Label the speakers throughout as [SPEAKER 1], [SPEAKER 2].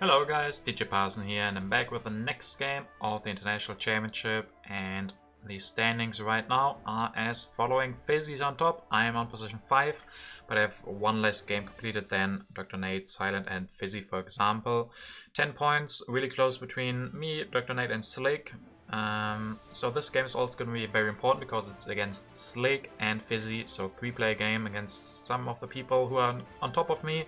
[SPEAKER 1] Hello guys, DJ Parson here, and I'm back with the next game of the International Championship, and the standings right now are as following. Fizzy's on top, I am on position 5, but I have one less game completed than Dr. Nate, Silent and Fizzy, for example. 10 points, really close between me, Dr. Nate and Slick. So this game is also going to be very important because it's against Slick and Fizzy, so 3-player game against some of the people who are on top of me.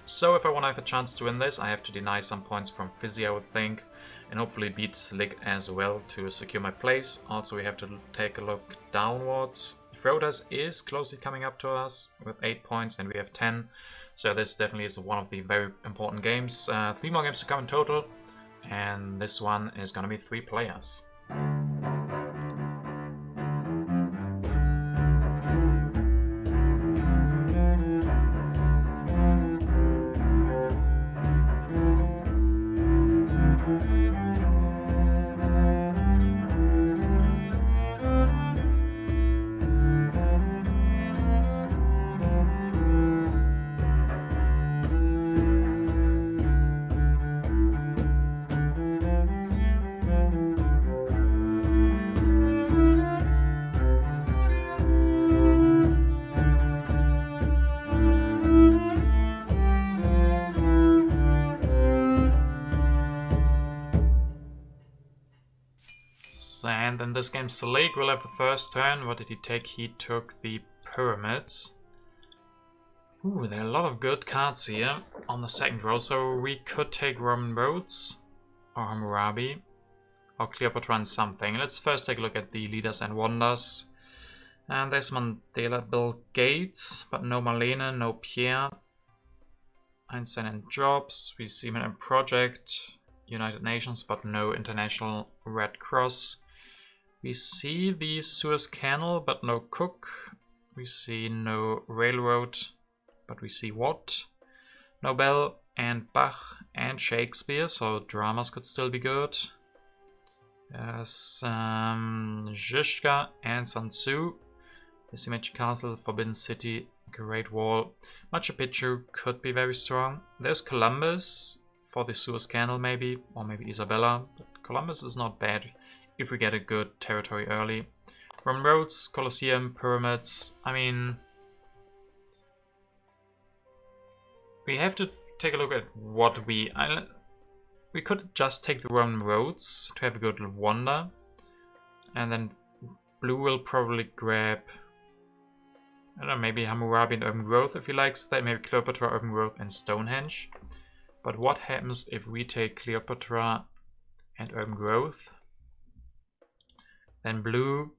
[SPEAKER 1] So if I want to have a chance to win this, I have to deny some points from Fizzy, I would think, and hopefully beat Slick as well to secure my place. Also, we have to take a look downwards. Frodas is closely coming up to us with 8 points and we have 10. So this definitely is one of the very important games. 3 more games to come in total, and this one is going to be 3 players. And in this game, Slick will have the first turn. What did he take? He took the pyramids. Ooh, there are a lot of good cards here on the second row. So we could take Roman Roads or Hammurabi or Cleopatra and something. Let's first take a look at the leaders and wonders. And there's Mandela, Bill Gates, but no Marlene, no Pierre. Einstein and Jobs. We see him in Project, United Nations, but no International Red Cross. We see the Suez Canal, but no Cook. We see no railroad, but we see Watt. Nobel and Bach and Shakespeare, so dramas could still be good. Yes, Zizka and Sun Tzu. This Magic Castle, Forbidden City, Great Wall. Machu Picchu could be very strong. There's Columbus for the Suez Canal maybe, or maybe Isabella. But Columbus is not bad if we get a good territory early. Roman roads, Colosseum, pyramids. I mean, we have to take a look at what we could just take the Roman roads to have a good wonder, and then blue will probably grab, I don't know, maybe Hammurabi and Urban Growth if he likes that, maybe Cleopatra, Urban Growth and Stonehenge. But what happens if we take Cleopatra and Urban Growth? Then blue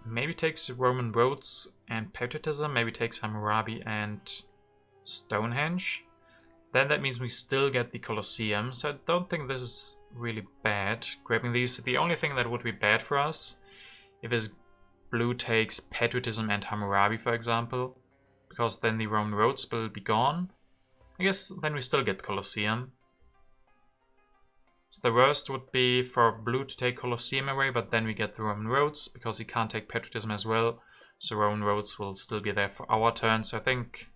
[SPEAKER 1] maybe takes Roman roads and patriotism, maybe takes Hammurabi and Stonehenge. Then that means we still get the Colosseum, so I don't think this is really bad. Grabbing these, the only thing that would be bad for us if is blue takes patriotism and Hammurabi, for example, because then the Roman roads will be gone. I guess then we still get Colosseum. So the worst would be for blue to take Colosseum away, but then we get the Roman roads because he can't take patriotism as well. So Roman roads will still be there for our turn. So I think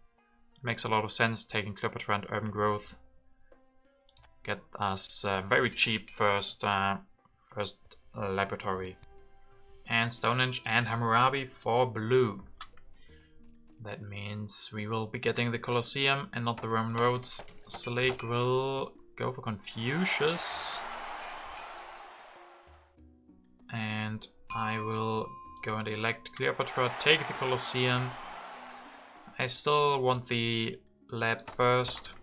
[SPEAKER 1] it makes a lot of sense taking Cleopatra and Urban Growth. Get us very cheap first laboratory. And Stonehenge and Hammurabi for blue. That means we will be getting the Colosseum and not the Roman roads. Slick will go for Confucius. And I will go and elect Cleopatra, take the Colosseum. I still want the lab first,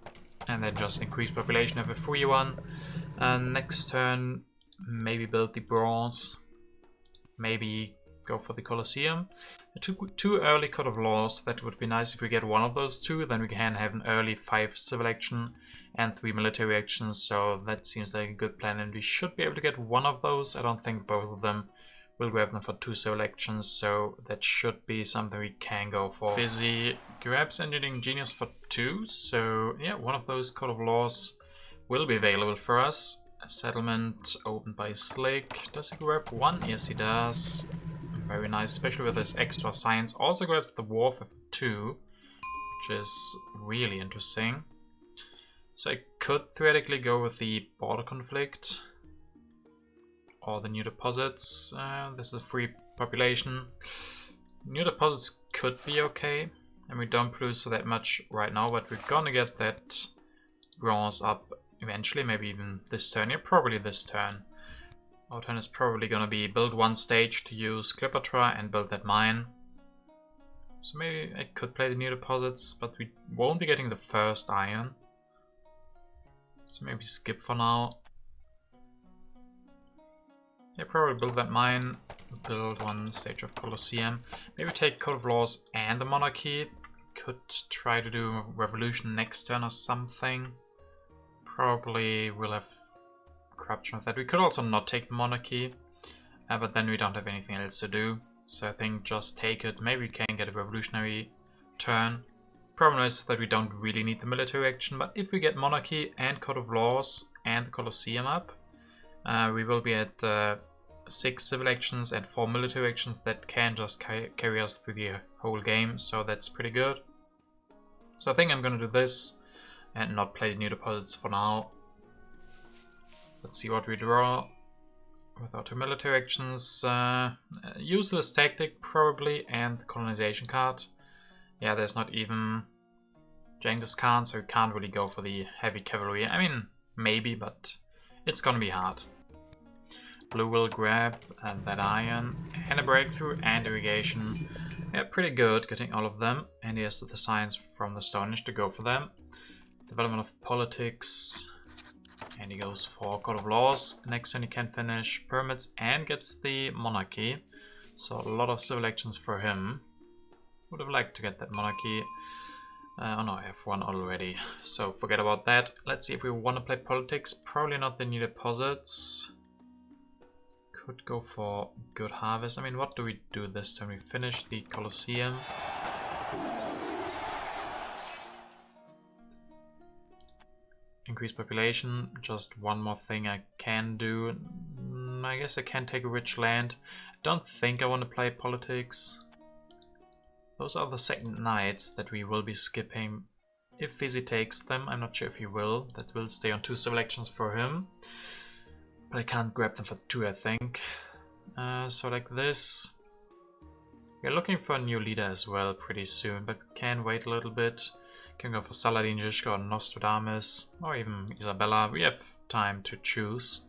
[SPEAKER 1] and then just increase population, have a free one. Next turn, maybe build the bronze. Maybe go for the Colosseum. Too early could have lost. That would be nice if we get one of those two. Then we can have an early 5 civil action and 3 military actions. So that seems like a good plan, and we should be able to get one of those. I don't think both of them. We'll grab them for 2 civil actions, so that should be something we can go for. Fizzy grabs Engineering Genius for 2. So yeah, one of those Code of Laws will be available for us. A settlement opened by Slick. Does he grab 1? Yes, he does. Very nice, especially with this extra science. Also grabs the War for 2, which is really interesting. So I could theoretically go with the border conflict or the new deposits. This is a free population. New deposits could be okay, and we don't produce that much right now, but we're gonna get that bronze up eventually, maybe even this turn. Yeah, probably this turn. Our turn is probably gonna be build one stage to use Cleopatra and build that mine. So maybe I could play the new deposits, but we won't be getting the first iron. So maybe skip for now. Yeah, probably build that mine, build one stage of Colosseum. Maybe take Code of Laws and the Monarchy. Could try to do a revolution next turn or something. Probably will have corruption with that. We could also not take the Monarchy, but then we don't have anything else to do. So I think just take it. Maybe we can get a revolutionary turn. Problem is that we don't really need the military action, but if we get Monarchy and Code of Laws and the Colosseum up, we will be at 6 civil actions and 4 military actions that can just carry us through the whole game, so that's pretty good. So I think I'm gonna do this and not play new deposits for now. Let's see what we draw with our 2 military actions. Use this tactic probably and the colonization card. Yeah, there's not even Genghis Khan, so we can't really go for the heavy cavalry. I mean, maybe, but it's gonna be hard. Blue will grab that iron and a breakthrough and irrigation. Yeah, pretty good getting all of them. And he has the science from the Stone Age to go for them. Development of politics. And he goes for Code of Laws. Next turn he can finish pyramids and gets the monarchy. So a lot of civil actions for him. Would have liked to get that monarchy. Oh no, I have one already. So forget about that. Let's see if we want to play politics. Probably not the new deposits. Could go for good harvest. I mean, what do we do this time? We finish the Colosseum. Increase population. Just one more thing I can do. I guess I can take a rich land. Don't think I want to play politics. Those are the second knights that we will be skipping. If Fizzy takes them, I'm not sure if he will. That will stay on 2 civil actions for him. But I can't grab them for 2, I think. So like this. We're looking for a new leader as well pretty soon, but we can wait a little bit. Can go for Saladin, Zizka, or Nostradamus, or even Isabella. We have time to choose.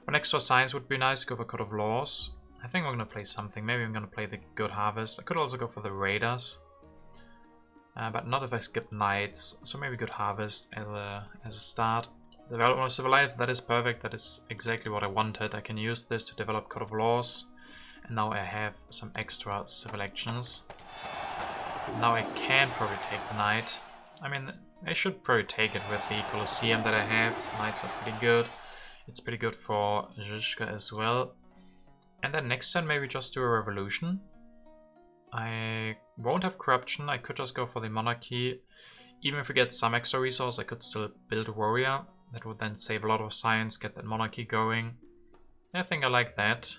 [SPEAKER 1] One extra science would be nice. Go for Code of Laws. I think I'm gonna play something. Maybe I'm gonna play the Good Harvest. I could also go for the Raiders. But not if I skip Knights. So maybe Good Harvest as a start. Development of Civil Life, that is perfect. That is exactly what I wanted. I can use this to develop Code of Laws. And now I have some extra civil actions. Now I can probably take the Knight. I mean, I should probably take it with the Colosseum that I have. Knights are pretty good. It's pretty good for Zizka as well. And then next turn maybe just do a revolution. I won't have corruption. I could just go for the monarchy. Even if we get some extra resource, I could still build a warrior. That would then save a lot of science, get that monarchy going. I think I like that.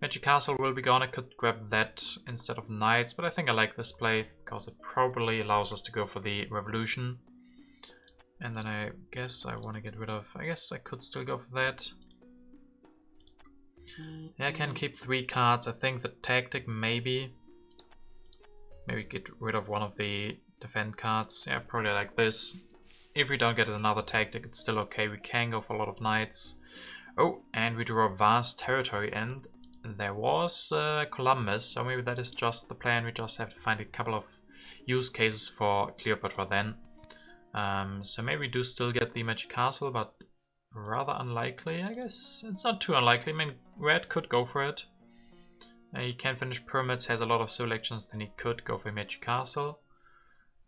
[SPEAKER 1] Magic Castle will be gone. I could grab that instead of Knights, but I think I like this play because it probably allows us to go for the revolution. And then I guess I want to get rid of... I guess I could still go for that. Yeah, I can keep 3 cards. I think the tactic maybe. Maybe get rid of one of the defend cards. Yeah, probably like this. If we don't get another tactic, it's still okay. We can go for a lot of knights. Oh, and we draw a vast territory, and there was Columbus, so maybe that is just the plan. We just have to find a couple of use cases for Cleopatra then. So maybe we do still get the Magic Castle, but rather unlikely, I guess. It's not too unlikely. I mean, Red could go for it. He can finish pyramids, has a lot of civil actions, then he could go for Magic Castle.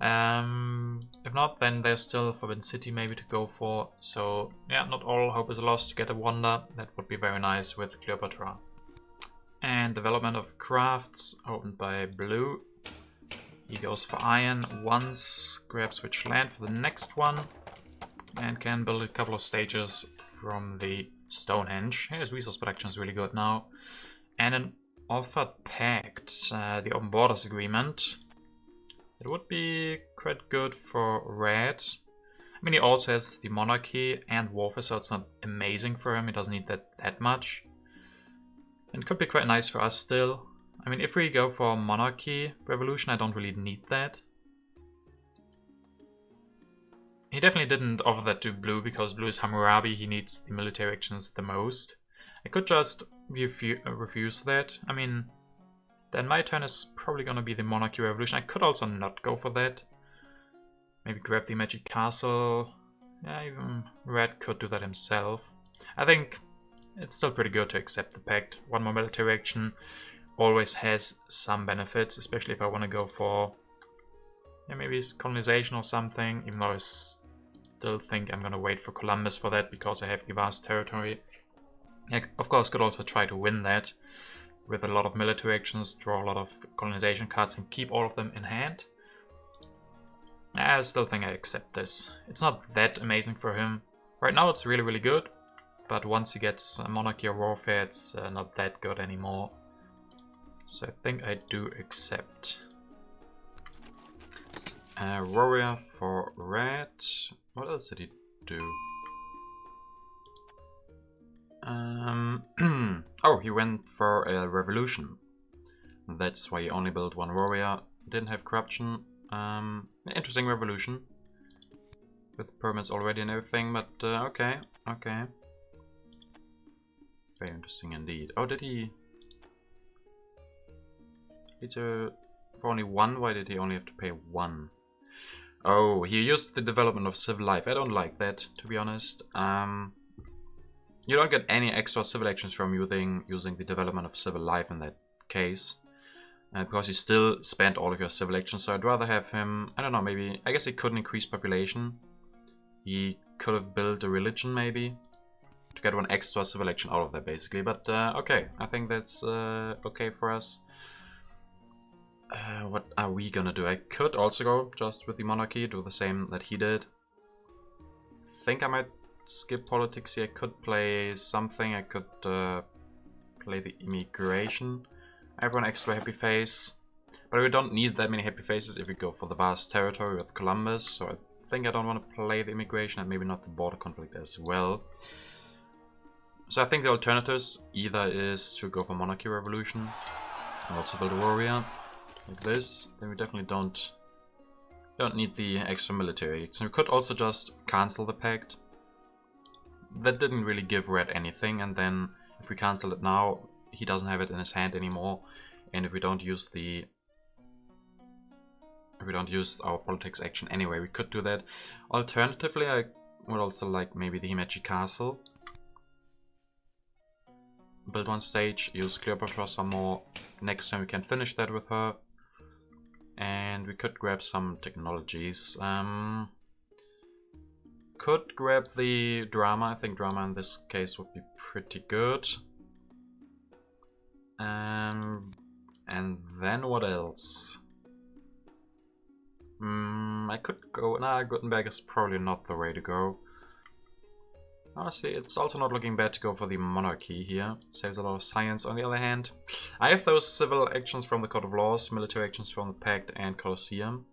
[SPEAKER 1] If not, then there's still Forbidden City maybe to go for. So yeah, not all hope is lost to get a wonder. That would be very nice with Cleopatra. And development of crafts opened by Blue. He goes for iron once, grabs which land for the next one, and can build a couple of stages from the Stonehenge. His resource production is really good now. And an offered pact, the Open Borders Agreement. It would be quite good for Red. I mean, he also has the monarchy and warfare, so it's not amazing for him. He doesn't need that much. And it could be quite nice for us still. I mean, if we go for monarchy revolution, I don't really need that. He definitely didn't offer that to blue, because blue is Hammurabi, he needs the military actions the most. I could just refuse that. I mean, then my turn is probably gonna be the monarchy revolution. I could also not go for that. Maybe grab the magic castle. Yeah, even red could do that himself. I think it's still pretty good to accept the pact. One more military action always has some benefits, especially if I want to go for, yeah, maybe it's colonization or something, even though I still think I'm gonna wait for Columbus for that because I have the vast territory. I, of course, could also try to win that with a lot of military actions, draw a lot of colonization cards and keep all of them in hand. I still think I accept this. It's not that amazing for him. Right now it's really, really good, but once he gets monarchy or warfare, it's not that good anymore. So I think I do accept. Warrior for red. What else did he do? Oh, he went for a revolution. That's why he only built one warrior. Didn't have corruption. Interesting revolution. With permits already and everything, but okay, okay. Very interesting indeed. Oh, did he... for only one? Why did he only have to pay one? Oh, he used the development of civil life. I don't like that, to be honest. You don't get any extra civil actions from using the development of civil life in that case. Because you still spent all of your civil actions, so I'd rather have him... I don't know, maybe... I guess he couldn't increase population. He could have built a religion, maybe. To get one extra civil action out of that, basically. But, okay. I think that's okay for us. What are we gonna do? I could also go just with the monarchy, do the same that he did. I think I might skip politics here. I could play something. I could play the immigration. I have one extra happy face. But we don't need that many happy faces if we go for the vast territory with Columbus. So I think I don't want to play the immigration and maybe not the border conflict as well. So I think the alternatives either is to go for monarchy revolution and also build a warrior like this. Then we definitely don't need the extra military. So we could also just cancel the pact. That didn't really give red anything, and then if we cancel it now, he doesn't have it in his hand anymore. And if we don't use our politics action anyway, we could do that. Alternatively, I would also like maybe the Himeji Castle. Build one stage, use Cleopatra some more. Next time we can finish that with her. And we could grab some technologies. Could grab the drama. I think drama in this case would be pretty good. And then what else? I could go... Nah, Gutenberg is probably not the way to go. Honestly, it's also not looking bad to go for the monarchy here. Saves a lot of science. On the other hand, I have those civil actions from the Court of Laws, military actions from the Pact, and Colosseum.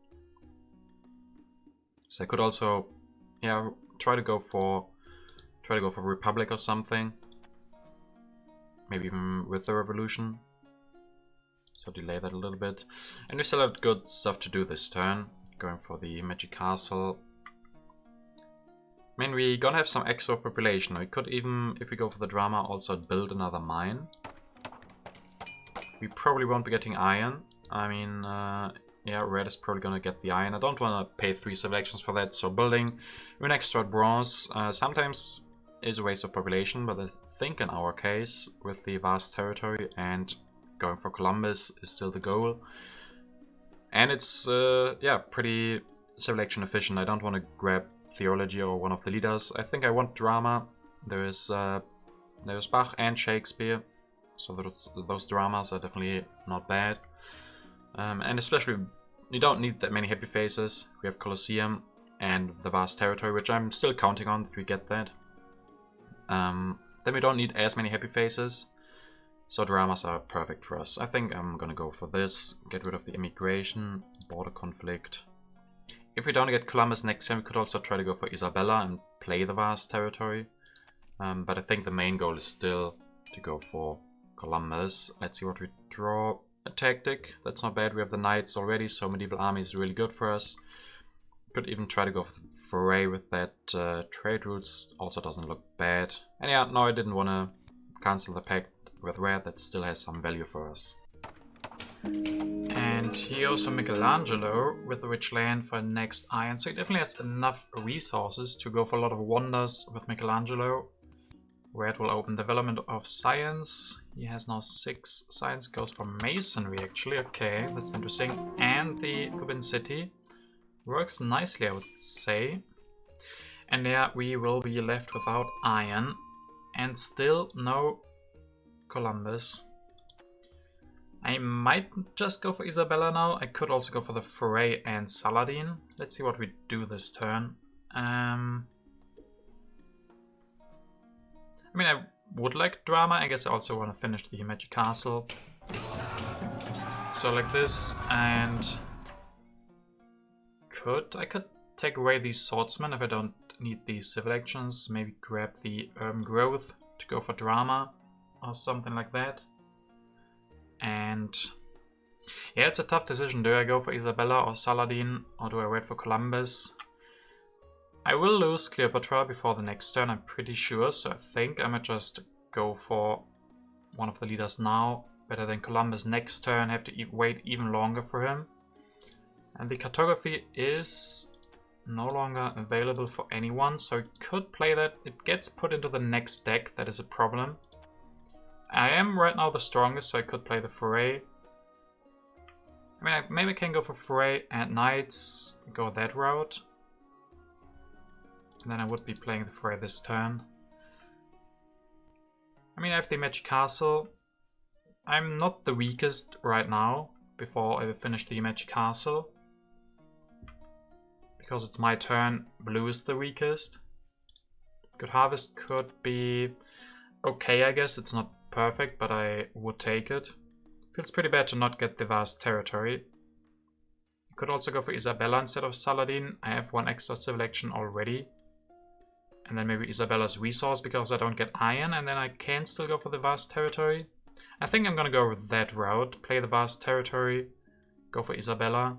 [SPEAKER 1] So I could also, yeah, try to go for Republic or something. Maybe even with the Revolution. So delay that a little bit. And we still have good stuff to do this turn. Going for the Magic Castle. I mean, we're gonna have some extra population. We could even, if we go for the drama, also build another mine. We probably won't be getting iron. I mean, yeah, red is probably gonna get the iron. I don't want to pay 3 civil actions for that, so building an extra bronze sometimes is a waste of population, but I think in our case, with the vast territory and going for Columbus is still the goal. And it's, yeah, pretty civil action efficient. I don't want to grab theology or one of the leaders. I think I want drama. There's Bach and Shakespeare, so those dramas are definitely not bad. And especially, you don't need that many happy faces. We have Colosseum and the vast territory, which I'm still counting on if we get that. Then we don't need as many happy faces, so dramas are perfect for us. I think I'm gonna go for this. Get rid of the immigration, border conflict. if we don't get Columbus next turn, we could also try to go for Isabella and play the vast territory. But I think the main goal is still to go for Columbus. Let's see what we draw. A tactic, that's not bad. We have the knights already, so medieval army is really good for us. Could even try to go for the foray with that. Trade routes also doesn't look bad. And yeah, no, I didn't want to cancel the pact with red. That still has some value for us. And here also Michelangelo with the rich land for next iron. So he definitely has enough resources to go for a lot of wonders with Michelangelo. Red will open development of science. He has now 6 science, goes for masonry actually. Okay, that's interesting. And the Forbidden City works nicely, I would say. And there we will be left without iron. And still no Columbus. I might just go for Isabella now. I could also go for the foray and Saladin. Let's see what we do this turn. I mean, I would like drama. I guess I also want to finish the Magic Castle. So like this, and I could take away these swordsmen if I don't need these civil actions. Maybe grab the urban growth to go for drama or something like that. And yeah, it's a tough decision. Do I go for Isabella or Saladin, or do I wait for Columbus? I will lose Cleopatra before the next turn, I'm pretty sure, so I think I might just go for one of the leaders now. Better than Columbus next turn, have to wait even longer for him. And the cartography is no longer available for anyone, so I could play that. It gets put into the next deck, that is a problem. I am right now the strongest, so I could play the foray. I mean, maybe I can go for foray and knights, go that route. And then I would be playing the foray this turn. I mean, I have the Magic Castle. I'm not the weakest right now, before I finish the Magic Castle. Because it's my turn, blue is the weakest. Good Harvest could be okay, I guess. It's not perfect, but I would take it. Feels pretty bad to not get the vast territory. Could also go for Isabella instead of Saladin. I have 1 extra civil action already. And then maybe Isabella's resource because I don't get iron, and then I can still go for the vast territory. I think I'm gonna go with that route. Play the vast territory, go for Isabella,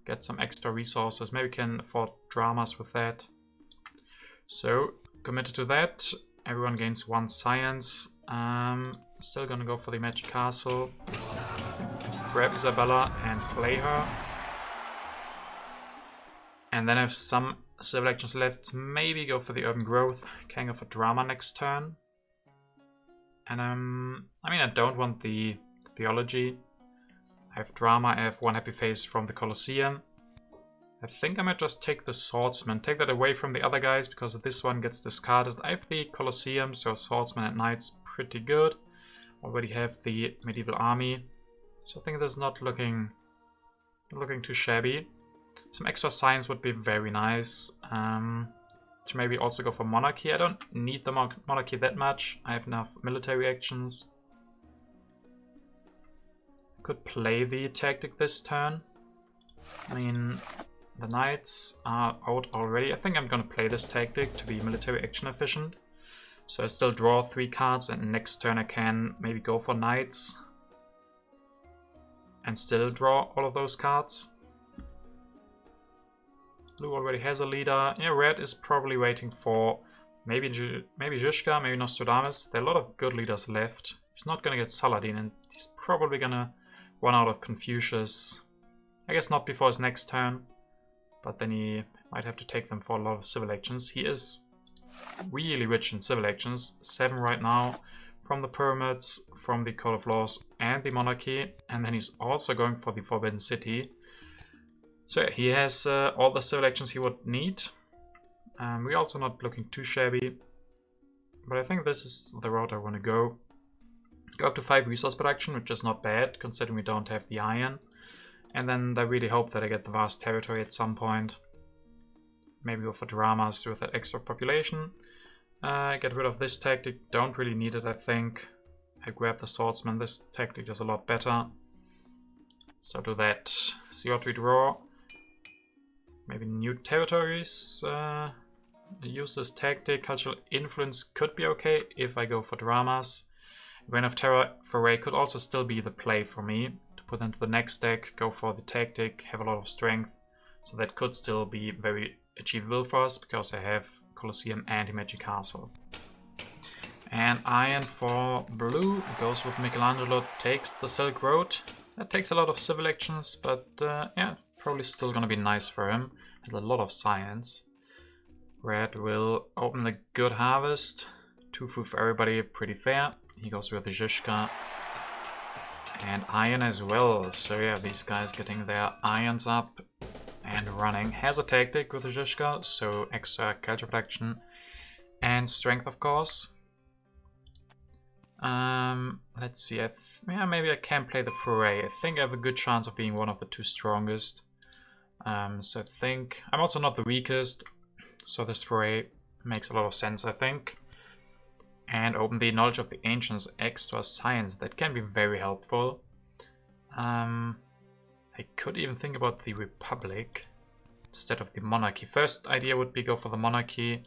[SPEAKER 1] get some extra resources. Maybe can afford dramas with that. So, committed to that. Everyone gains 1 science. Still gonna go for the Magic Castle. Grab Isabella and play her. And then I have some civil actions left. Maybe go for the urban growth. Can go for drama next turn. And I mean, I don't want the theology. I have drama. I have 1 happy face from the Colosseum. I think I might just take the swordsman. Take that away from the other guys because this one gets discarded. I have the Colosseum, so swordsman and knights pretty good. Already have the medieval army. So I think this is not looking too shabby. Some extra science would be very nice. To maybe also go for monarchy. I don't need the monarchy that much. I have enough military actions. Could play the tactic this turn. I mean, the knights are out already. I think I'm gonna play this tactic to be military action efficient. So I still draw 3 cards, and next turn I can maybe go for knights. And still draw all of those cards. Blue already has a leader. Yeah, red is probably waiting for maybe Zizka, maybe Nostradamus. There are a lot of good leaders left. He's not gonna get Saladin, and he's probably gonna run out of Confucius. I guess not before his next turn, but then he might have to take them for a lot of civil actions. He is really rich in civil actions. 7 right now from the pyramids, from the Code of Laws and the monarchy. And then he's also going for the Forbidden City. So yeah, he has all the civil actions he would need. We're also not looking too shabby. But I think this is the route I want to go. Go up to 5 resource production, which is not bad, considering we don't have the iron. And then I really hope that I get the vast territory at some point. Maybe go for dramas with that extra population. Get rid of this tactic, don't really need it, I think. I grab the swordsman, this tactic is a lot better. So do that. See what we draw. maybe new territories. Use this tactic. Cultural influence could be okay if I go for dramas. Reign of Terror foray could also still be the play for me. To put into the next deck, go for the tactic, have a lot of strength. So that could still be very achievable for us, because I have Colosseum and Magic Castle. And Iron for blue goes with Michelangelo, takes the Silk Road. That takes a lot of civil actions, but yeah, probably still gonna be nice for him. Has a lot of science. Red will open the Good Harvest. 2 food for everybody, pretty fair. He goes with the Zhishka. And Iron as well. So yeah, these guys getting their irons up and running. Has a tactic with the Zhishka, so extra culture protection and strength, of course. Let's see. Yeah, maybe I can play the foray. I think I have a good chance of being one of the 2 strongest. So I think I'm also not the weakest. So this foray makes a lot of sense, I think. And open the Knowledge of the Ancients, extra science. That can be very helpful. I could even think about the Republic instead of the Monarchy. First idea would be go for the Monarchy.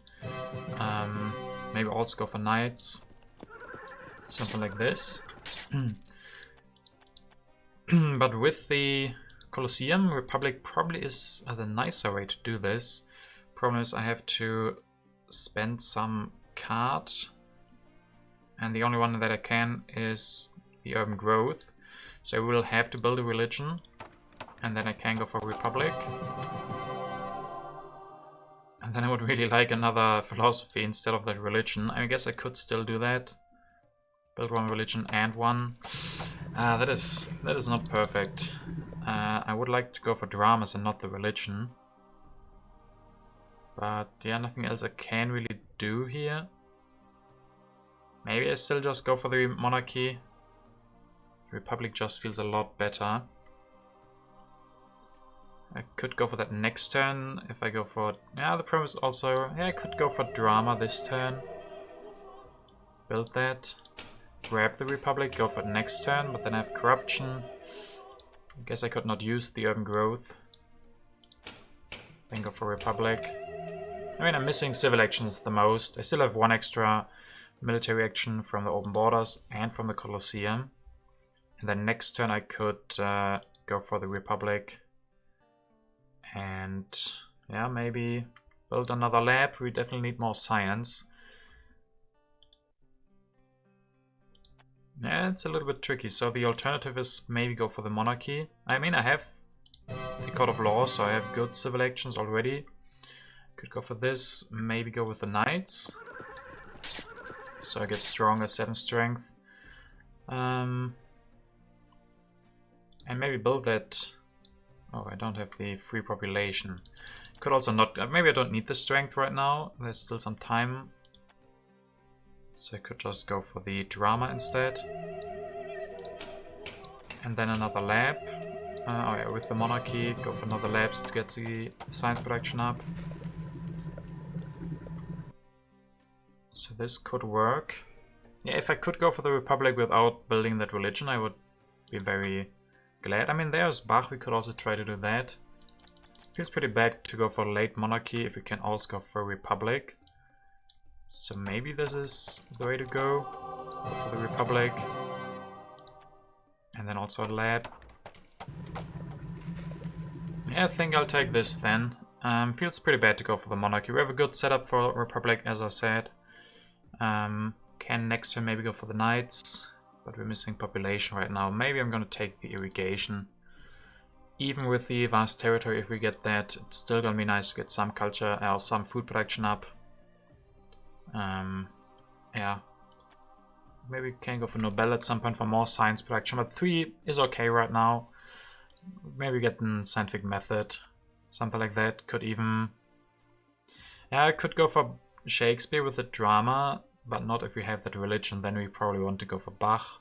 [SPEAKER 1] Maybe also go for Knights. Something like this. But with the Colosseum, Republic probably is the nicer way to do this. Problem is I have to spend some cards. And the only one that I can is the Urban Growth. So I will have to build a religion. And then I can go for Republic. And then I would really like another philosophy instead of that religion. I guess I could still do that. Build one religion and one. That is not perfect. I would like to go for dramas and not the religion. But yeah, nothing else I can really do here. Maybe I still just go for the Monarchy. Republic just feels a lot better. I could go for that next turn if I go for... Yeah, the problem is also... Yeah, I could go for drama this turn. Build that. Grab the Republic, go for the next turn, but then I have corruption. I guess I could not use the Urban Growth. Then go for Republic. I mean, I'm missing civil actions the most. I still have 1 extra military action from the Open Borders and from the Colosseum. And then next turn I could go for the Republic. And yeah, maybe build another lab. We definitely need more science. Yeah, it's a little bit tricky. So the alternative is maybe go for the Monarchy. I mean, I have the Court of Law, so I have good civil actions already. Could go for this. Maybe go with the Knights. So I get stronger 7 strength. And maybe build that... Oh, I don't have the free population. Could also not... Maybe I don't need the strength right now. There's still some time. So I could just go for the drama instead. And then another lab. Oh yeah, with the Monarchy, go for another lab to get the science production up. So this could work. Yeah, if I could go for the Republic without building that religion, I would be very glad. I mean, there's Bach, we could also try to do that. Feels pretty bad to go for late Monarchy if we can also go for Republic. So maybe this is the way to go. Go for the Republic. And then also a lab. Yeah, I think I'll take this then. Feels pretty bad to go for the Monarchy. We have a good setup for Republic, as I said. Can next turn maybe go for the Knights. But we're missing population right now. Maybe I'm gonna take the irrigation. Even with the vast territory, if we get that, it's still gonna be nice to get some culture or some food production up. Yeah. Maybe we can go for Nobel at some point for more science production, but 3 is okay right now. Maybe get a scientific method. Something like that. Could even... Yeah, I could go for Shakespeare with the drama, but not if we have that religion. Then we probably want to go for Bach.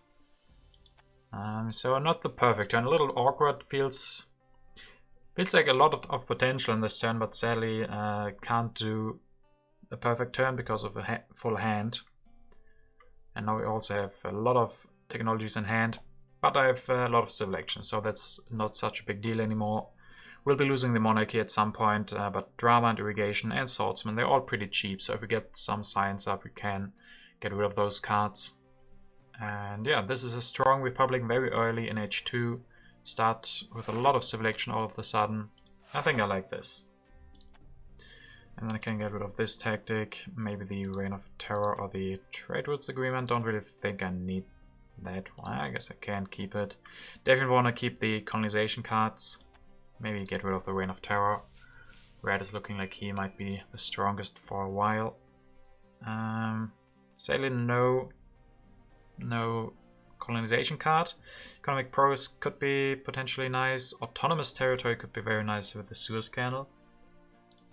[SPEAKER 1] So not the perfect turn. A little awkward. Feels like a lot of potential in this turn, but sadly can't do a perfect turn because of a full hand. And now we also have a lot of technologies in hand, but I have a lot of civil action, so that's not such a big deal anymore. We'll be losing the monarchy at some point, but drama and irrigation and swordsman, they're all pretty cheap. So if we get some science up, we can get rid of those cards. And yeah, this is a strong republic very early in age 2. Start with a lot of civil action all of a sudden. I think I like this. And then I can get rid of this tactic, maybe the Reign of Terror or the Trade Routes Agreement. Don't really think I need that one. I guess I can keep it. Definitely want to keep the colonization cards. Maybe get rid of the Reign of Terror. Red is looking like he might be the strongest for a while. Sadly, no colonization card. Economic progress could be potentially nice. Autonomous territory could be very nice with the Suez Canal.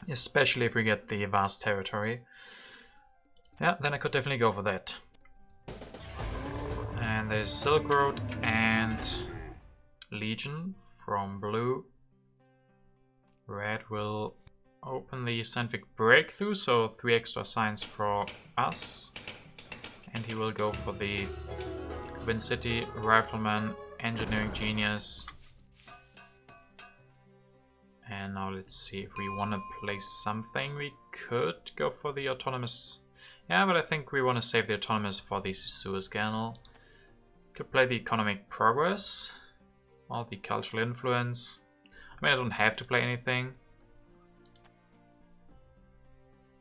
[SPEAKER 1] Especially if we get the vast territory. Yeah, then I could definitely go for that. And there's Silk Road and Legion from blue. Red will open the scientific breakthrough, so 3 extra science for us. And he will go for the Twin City, Rifleman, Engineering Genius. And now let's see if we want to play something. We could go for the autonomous. Yeah, but I think we want to save the autonomous for the Suez Canal. Could play the economic progress or the cultural influence. I mean, I don't have to play anything.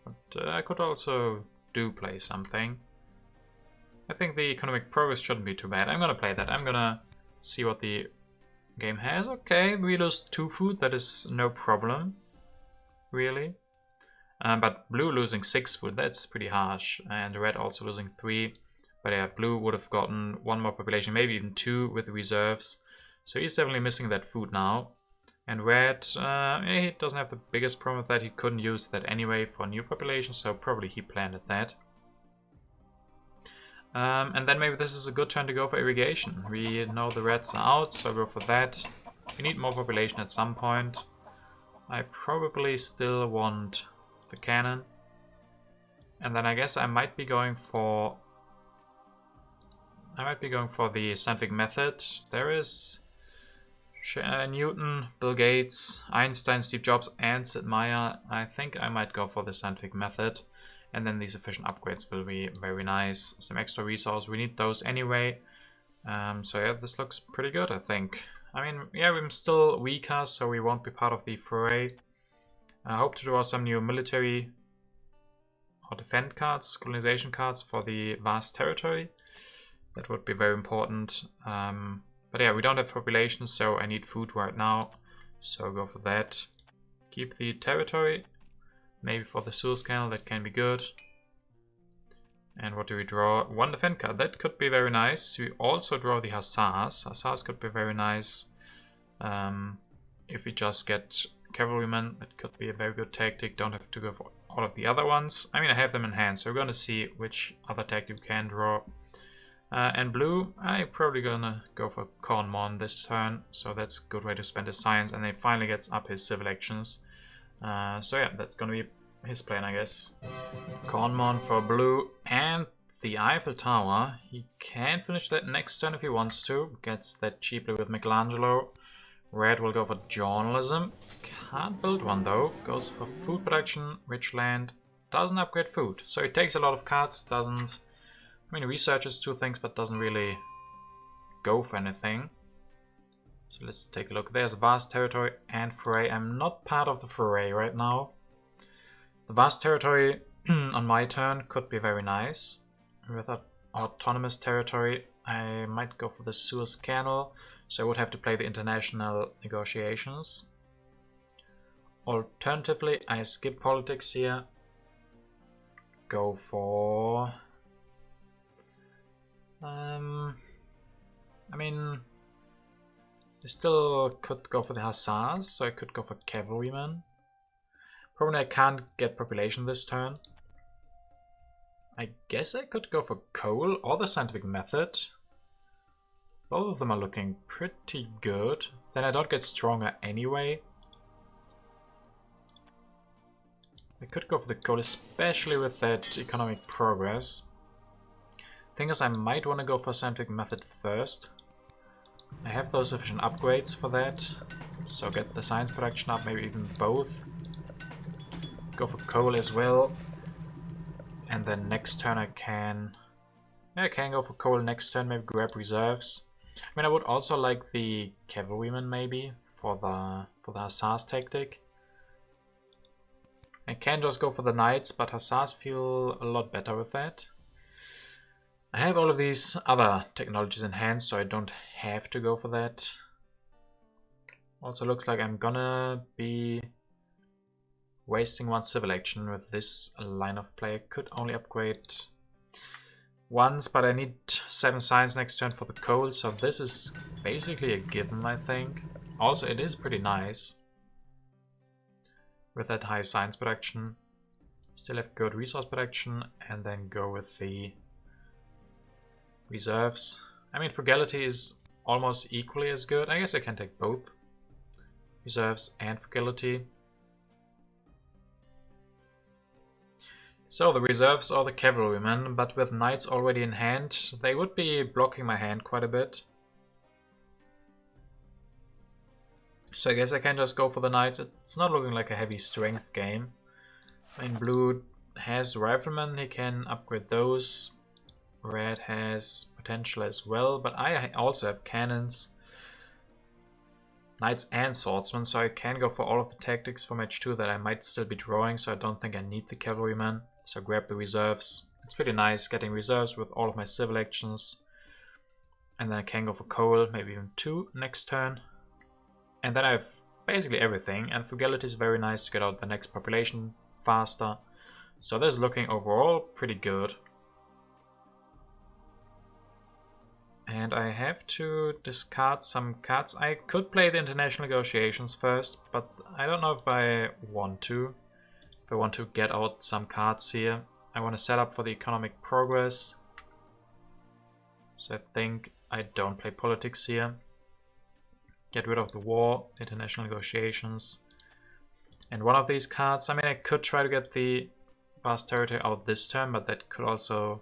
[SPEAKER 1] But I could also do play something. I think the economic progress shouldn't be too bad. I'm gonna play that. I'm gonna see what the game has. Okay, we lost 2 food, that is no problem, really. But blue losing 6 food, that's pretty harsh. And red also losing 3. But yeah, blue would have gotten 1 more population, maybe even 2 with the reserves. So he's definitely missing that food now. And red, he doesn't have the biggest problem with that. He couldn't use that anyway for new population, so probably he planted that. And then maybe this is a good turn to go for irrigation. We know the reds are out, so go for that. We need more population at some point. I probably still want the cannon. And then I guess I might be going for the scientific method. There is Newton, Bill Gates, Einstein, Steve Jobs, and Sid Meier. I think I might go for the scientific method. And then these efficient upgrades will be very nice. Some extra resources, we need those anyway. So yeah, this looks pretty good, I think. I mean, yeah, we're still weaker, so we won't be part of the foray. I hope to draw some new military or defend cards, colonization cards for the vast territory. That would be very important. But yeah, we don't have population, so I need food right now. So go for that. Keep the territory. Maybe for the Suez Canal, that can be good. And what do we draw? 1 defend card. That could be very nice. We also draw the Hussars. Hussars could be very nice. If we just get cavalrymen, that could be a very good tactic. Don't have to go for all of the other ones. I mean, I have them in hand, so we're going to see which other tactic we can draw. And blue, I'm probably gonna go for Cornmon this turn, so that's a good way to spend his science, and then he finally gets up his civil actions. So yeah, that's gonna be his plan, I guess. Cornmon for blue, and the Eiffel Tower. He can finish that next turn if he wants to. Gets that cheaply with Michelangelo. Red will go for journalism. Can't build one though. Goes for food production, rich land. Doesn't upgrade food, so he takes a lot of cards, doesn't... I mean, researches 2 things, but doesn't really go for anything. So let's take a look. There's vast territory and foray. I'm not part of the foray right now. The vast territory on my turn could be very nice. With an autonomous territory, I might go for the Suez Canal. So I would have to play the international negotiations. Alternatively, I skip politics here. Go for... I mean, I still could go for the Hussars, so I could go for cavalrymen. Probably I can't get population this turn. I guess I could go for coal or the scientific method. Both of them are looking pretty good. Then I don't get stronger anyway. I could go for the coal, especially with that economic progress. Thing is, I might want to go for scientific method first. I have those sufficient upgrades for that. So get the science production up, maybe even both. Go for coal as well. And then next turn I can go for coal next turn, maybe grab reserves. I mean, I would also like the cavalryman maybe for the hussars tactic. I can just go for the knights, but hussars feel a lot better with that. I have all of these other technologies in hand, so I don't have to go for that. Also looks like I'm gonna be wasting one civil action with this line of play. I could only upgrade once, but I need 7 science next turn for the coal, so this is basically a given, I think. Also, it is pretty nice with that high science production. Still have good resource production, and then go with the reserves. I mean, frugality is almost equally as good. I guess I can take both reserves and frugality. So the reserves or the cavalrymen, but with knights already in hand, they would be blocking my hand quite a bit. So I guess I can just go for the knights. It's not looking like a heavy strength game. I mean, blue has riflemen, he can upgrade those. Red has potential as well, but I also have cannons, knights and swordsmen, so I can go for all of the tactics for match 2 that I might still be drawing, so I don't think I need the cavalryman. So grab the reserves. It's pretty nice getting reserves with all of my civil actions. And then I can go for coal, maybe even 2 next turn. And then I have basically everything, and frugality is very nice to get out the next population faster. So this is looking overall pretty good. And I have to discard some cards. I could play the international negotiations first, but I don't know if I want to. If I want to get out some cards here. I want to set up for the economic progress. So I think I don't play politics here. Get rid of the war, international negotiations. And one of these cards, I mean, I could try to get the vast territory out this turn, but that could also...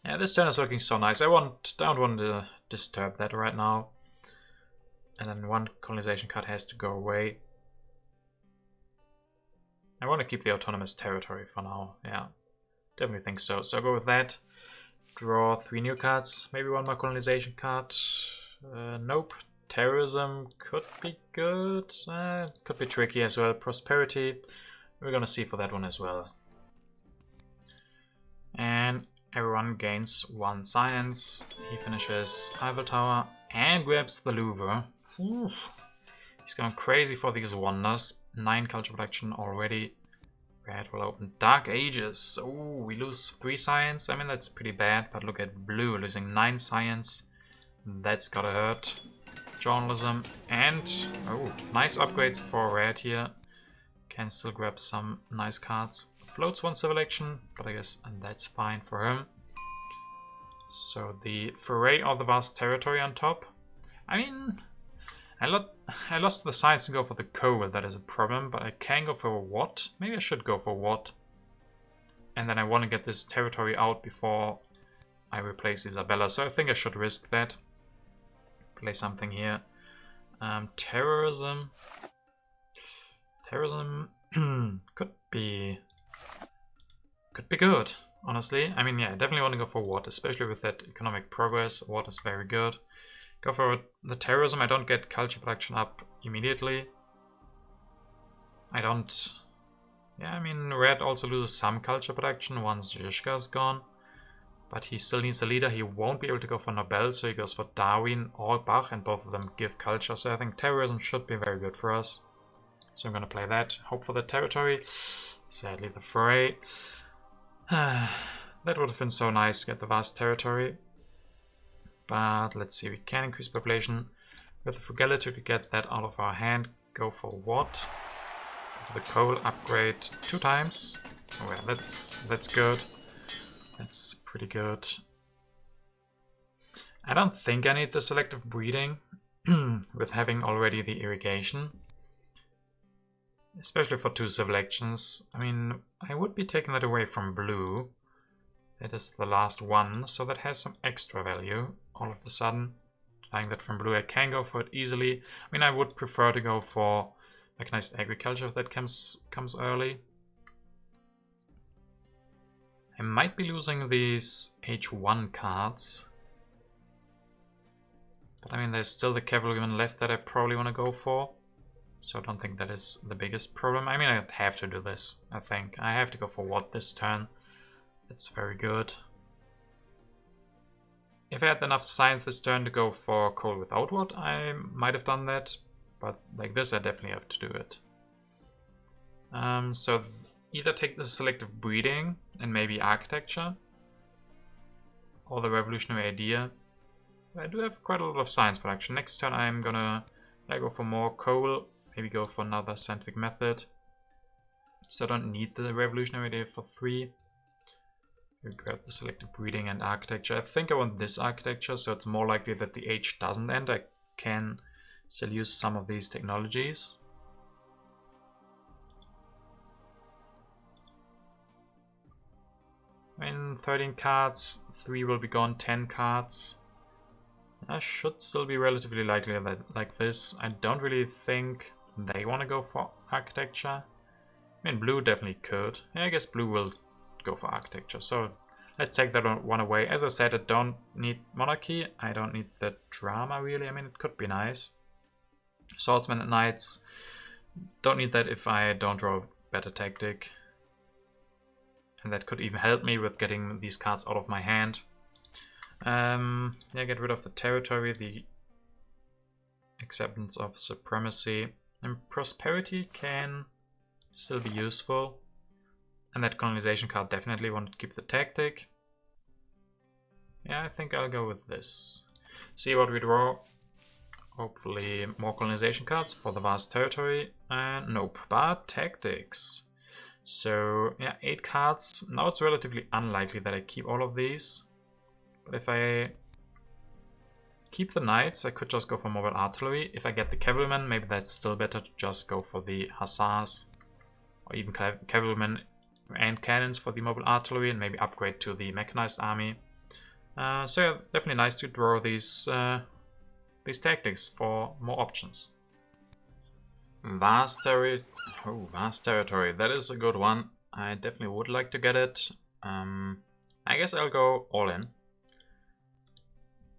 [SPEAKER 1] Yeah, this turn is looking so nice. I don't want to disturb that right now. And then one colonization card has to go away. I want to keep the autonomous territory for now. Yeah, definitely think so. So I'll go with that. Draw 3 new cards. Maybe one more colonization card. Nope. Terrorism could be good. Could be tricky as well. Prosperity. We're gonna see for that one as well. And everyone gains 1 science. He finishes Eiffel Tower and grabs the Louvre. Ooh. He's going crazy for these wonders. 9 culture production already. Red will open Dark Ages. Oh, we lose 3 science. I mean, that's pretty bad, but look at blue losing 9 science. That's gotta hurt. Journalism and oh, nice upgrades for red here. Can still grab some nice cards. Floats 1 civil action, but I guess that's fine for him. So the foray of the vast territory on top. I mean, I lost the science to go for the coal, that is a problem, but I can go for what? Maybe I should go for what? And then I want to get this territory out before I replace Isabella, so I think I should risk that. Play something here. Terrorism. Terrorism could be good, honestly. I mean, yeah, I definitely want to go for what, especially with that economic progress. What is very good. Go for the terrorism. I don't get culture production up immediately. I don't... Yeah, I mean, red also loses some culture production once Zizka is gone. But he still needs a leader. He won't be able to go for Nobel, so he goes for Darwin or Bach, and both of them give culture. So I think terrorism should be very good for us. So I'm going to play that. Hope for the territory. Sadly, the foray. That would have been so nice to get the vast territory. But let's see, we can increase population. With the frugality to get that out of our hand. Go for what? The coal upgrade 2 times. Oh yeah, that's good. That's pretty good. I don't think I need the selective breeding with having already the irrigation. Especially for 2 civil actions. I mean, I would be taking that away from blue. That is the last one, so that has some extra value all of a sudden. buying that from blue, I can go for it easily. I mean, I would prefer to go for mechanized agriculture if that comes early. I might be losing these H1 cards. But I mean, there's still the cavalryman left that I probably want to go for. So I don't think that is the biggest problem. I mean, I have to do this, I think. I have to go for what this turn. That's very good. If I had enough science this turn to go for coal without what, I might have done that. But like this, I definitely have to do it. So either take the selective breeding and maybe architecture, or the revolutionary idea. I do have quite a lot of science production. Next turn I'm gonna go for more coal, maybe go for another scientific method. So I don't need the revolutionary idea for 3. We grab the selective breeding and architecture. I think I want this architecture, so it's more likely that the age doesn't end. I can still use some of these technologies. I mean, 13 cards, 3 will be gone, 10 cards. I should still be relatively likely that like this. I don't really think they want to go for architecture. I mean, blue definitely could. Yeah, I guess blue will go for architecture. So let's take that one away. As I said, I don't need monarchy. I don't need the drama really. I mean, it could be nice. Swordsmen and knights. Don't need that if I don't draw a better tactic. And that could even help me with getting these cards out of my hand. Yeah, get rid of the territory, the acceptance of supremacy. And prosperity can still be useful. And that colonization card definitely want to keep the tactic. Yeah, I think I'll go with this. See what we draw. Hopefully more colonization cards for the vast territory. And nope, but tactics. So yeah, 8 cards. Now it's relatively unlikely that I keep all of these. But if I keep the knights, I could just go for mobile artillery. If I get the cavalrymen, maybe that's still better to just go for the hussars. Or even cavalrymen and cannons for the mobile artillery, and maybe upgrade to the mechanized army. So yeah, definitely nice to draw these tactics for more options. Vast territory. That is a good one. I definitely would like to get it. I guess I'll go all in.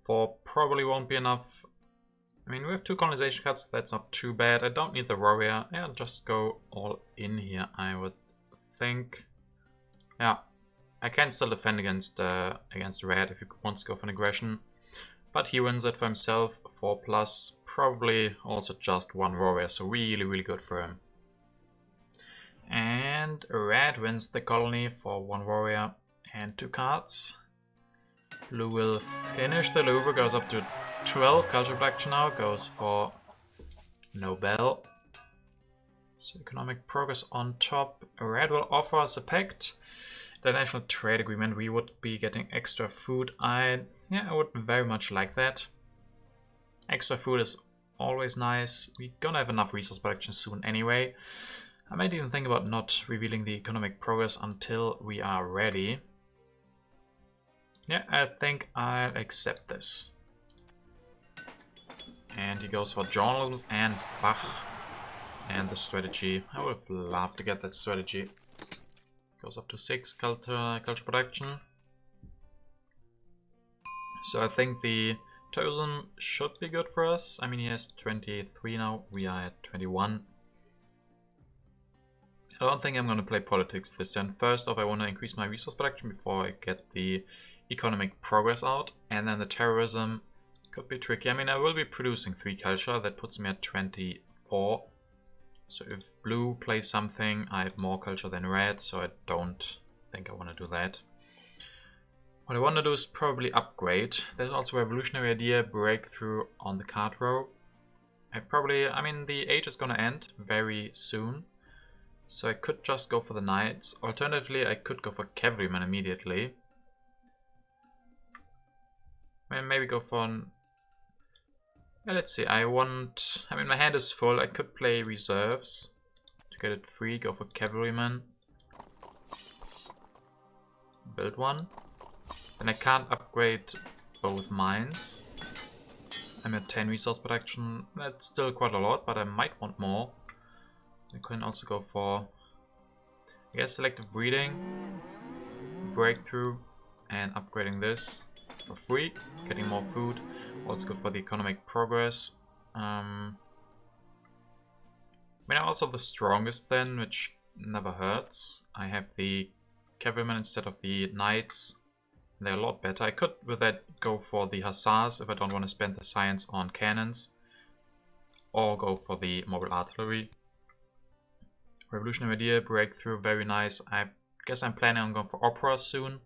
[SPEAKER 1] 4 probably won't be enough. I mean, we have 2 colonization cards. That's not too bad. I don't need the warrior. Yeah, I'll just go all in here, I would think. Yeah, I can still defend against red if he wants to go for an aggression. But he wins it for himself. 4+. Probably also just 1 warrior, so really, really good for him. And red wins the colony for 1 warrior and 2 cards. Blue will finish the Louvre, goes up to 12 culture production now, goes for Nobel. So economic progress on top. Red will offer us a pact. The national trade agreement, we would be getting extra food. I would very much like that. Extra food is always nice. We're gonna have enough resource production soon anyway. I might even think about not revealing the economic progress until we are ready. Yeah, I think I'll accept this. And he goes for journalism and Bach. And the strategy. I would love to get that strategy. Goes up to 6 culture production. So I think the tourism should be good for us. I mean, he has 23 now. We are at 21. I don't think I'm going to play politics this turn. First off, I want to increase my resource production before I get the economic progress out. And then the terrorism could be tricky. I mean, I will be producing 3 culture. That puts me at 24. So if blue plays something, I have more culture than red. So I don't think I want to do that. What I want to do is probably upgrade. There's also a revolutionary idea, breakthrough on the card row. I mean, the age is going to end very soon. So I could just go for the knights. Alternatively, I could go for cavalrymen immediately. Maybe go for... Yeah, let's see, I mean, my hand is full. I could play reserves to get it free. Go for cavalrymen. Build one. Then I can't upgrade both mines. I'm at 10 resource production. That's still quite a lot, but I might want more. I can also go for, I guess, selective breeding, breakthrough, and upgrading this for free, getting more food. Also go for the economic progress. I mean, I'm also the strongest then, which never hurts. I have the cavalrymen instead of the knights. They're a lot better. I could, with that, go for the hussars if I don't want to spend the science on cannons. Or go for the mobile artillery. Revolutionary idea, breakthrough, very nice. I guess I'm planning on going for opera soon.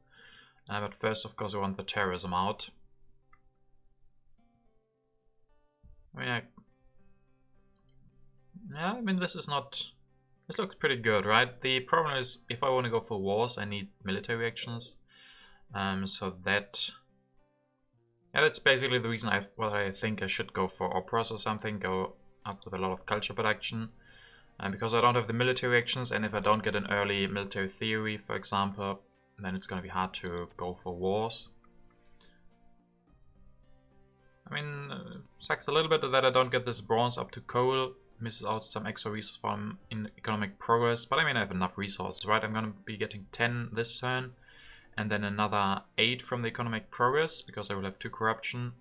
[SPEAKER 1] But first, of course, I want the terrorism out. I mean, this is not... This looks pretty good, right? The problem is, if I want to go for wars, I need military actions. So that... Yeah, that's basically the reason I think I should go for operas or something. Go up with a lot of culture production. Because I don't have the military actions, and if I don't get an early military theory, for example, then it's going to be hard to go for wars. I mean, sucks a little bit that I don't get this bronze up to coal. Misses out some extra resources from in economic progress. But I mean, I have enough resources, right? I'm going to be getting 10 this turn. And then another 8 from the economic progress, because I will have 2 corruption.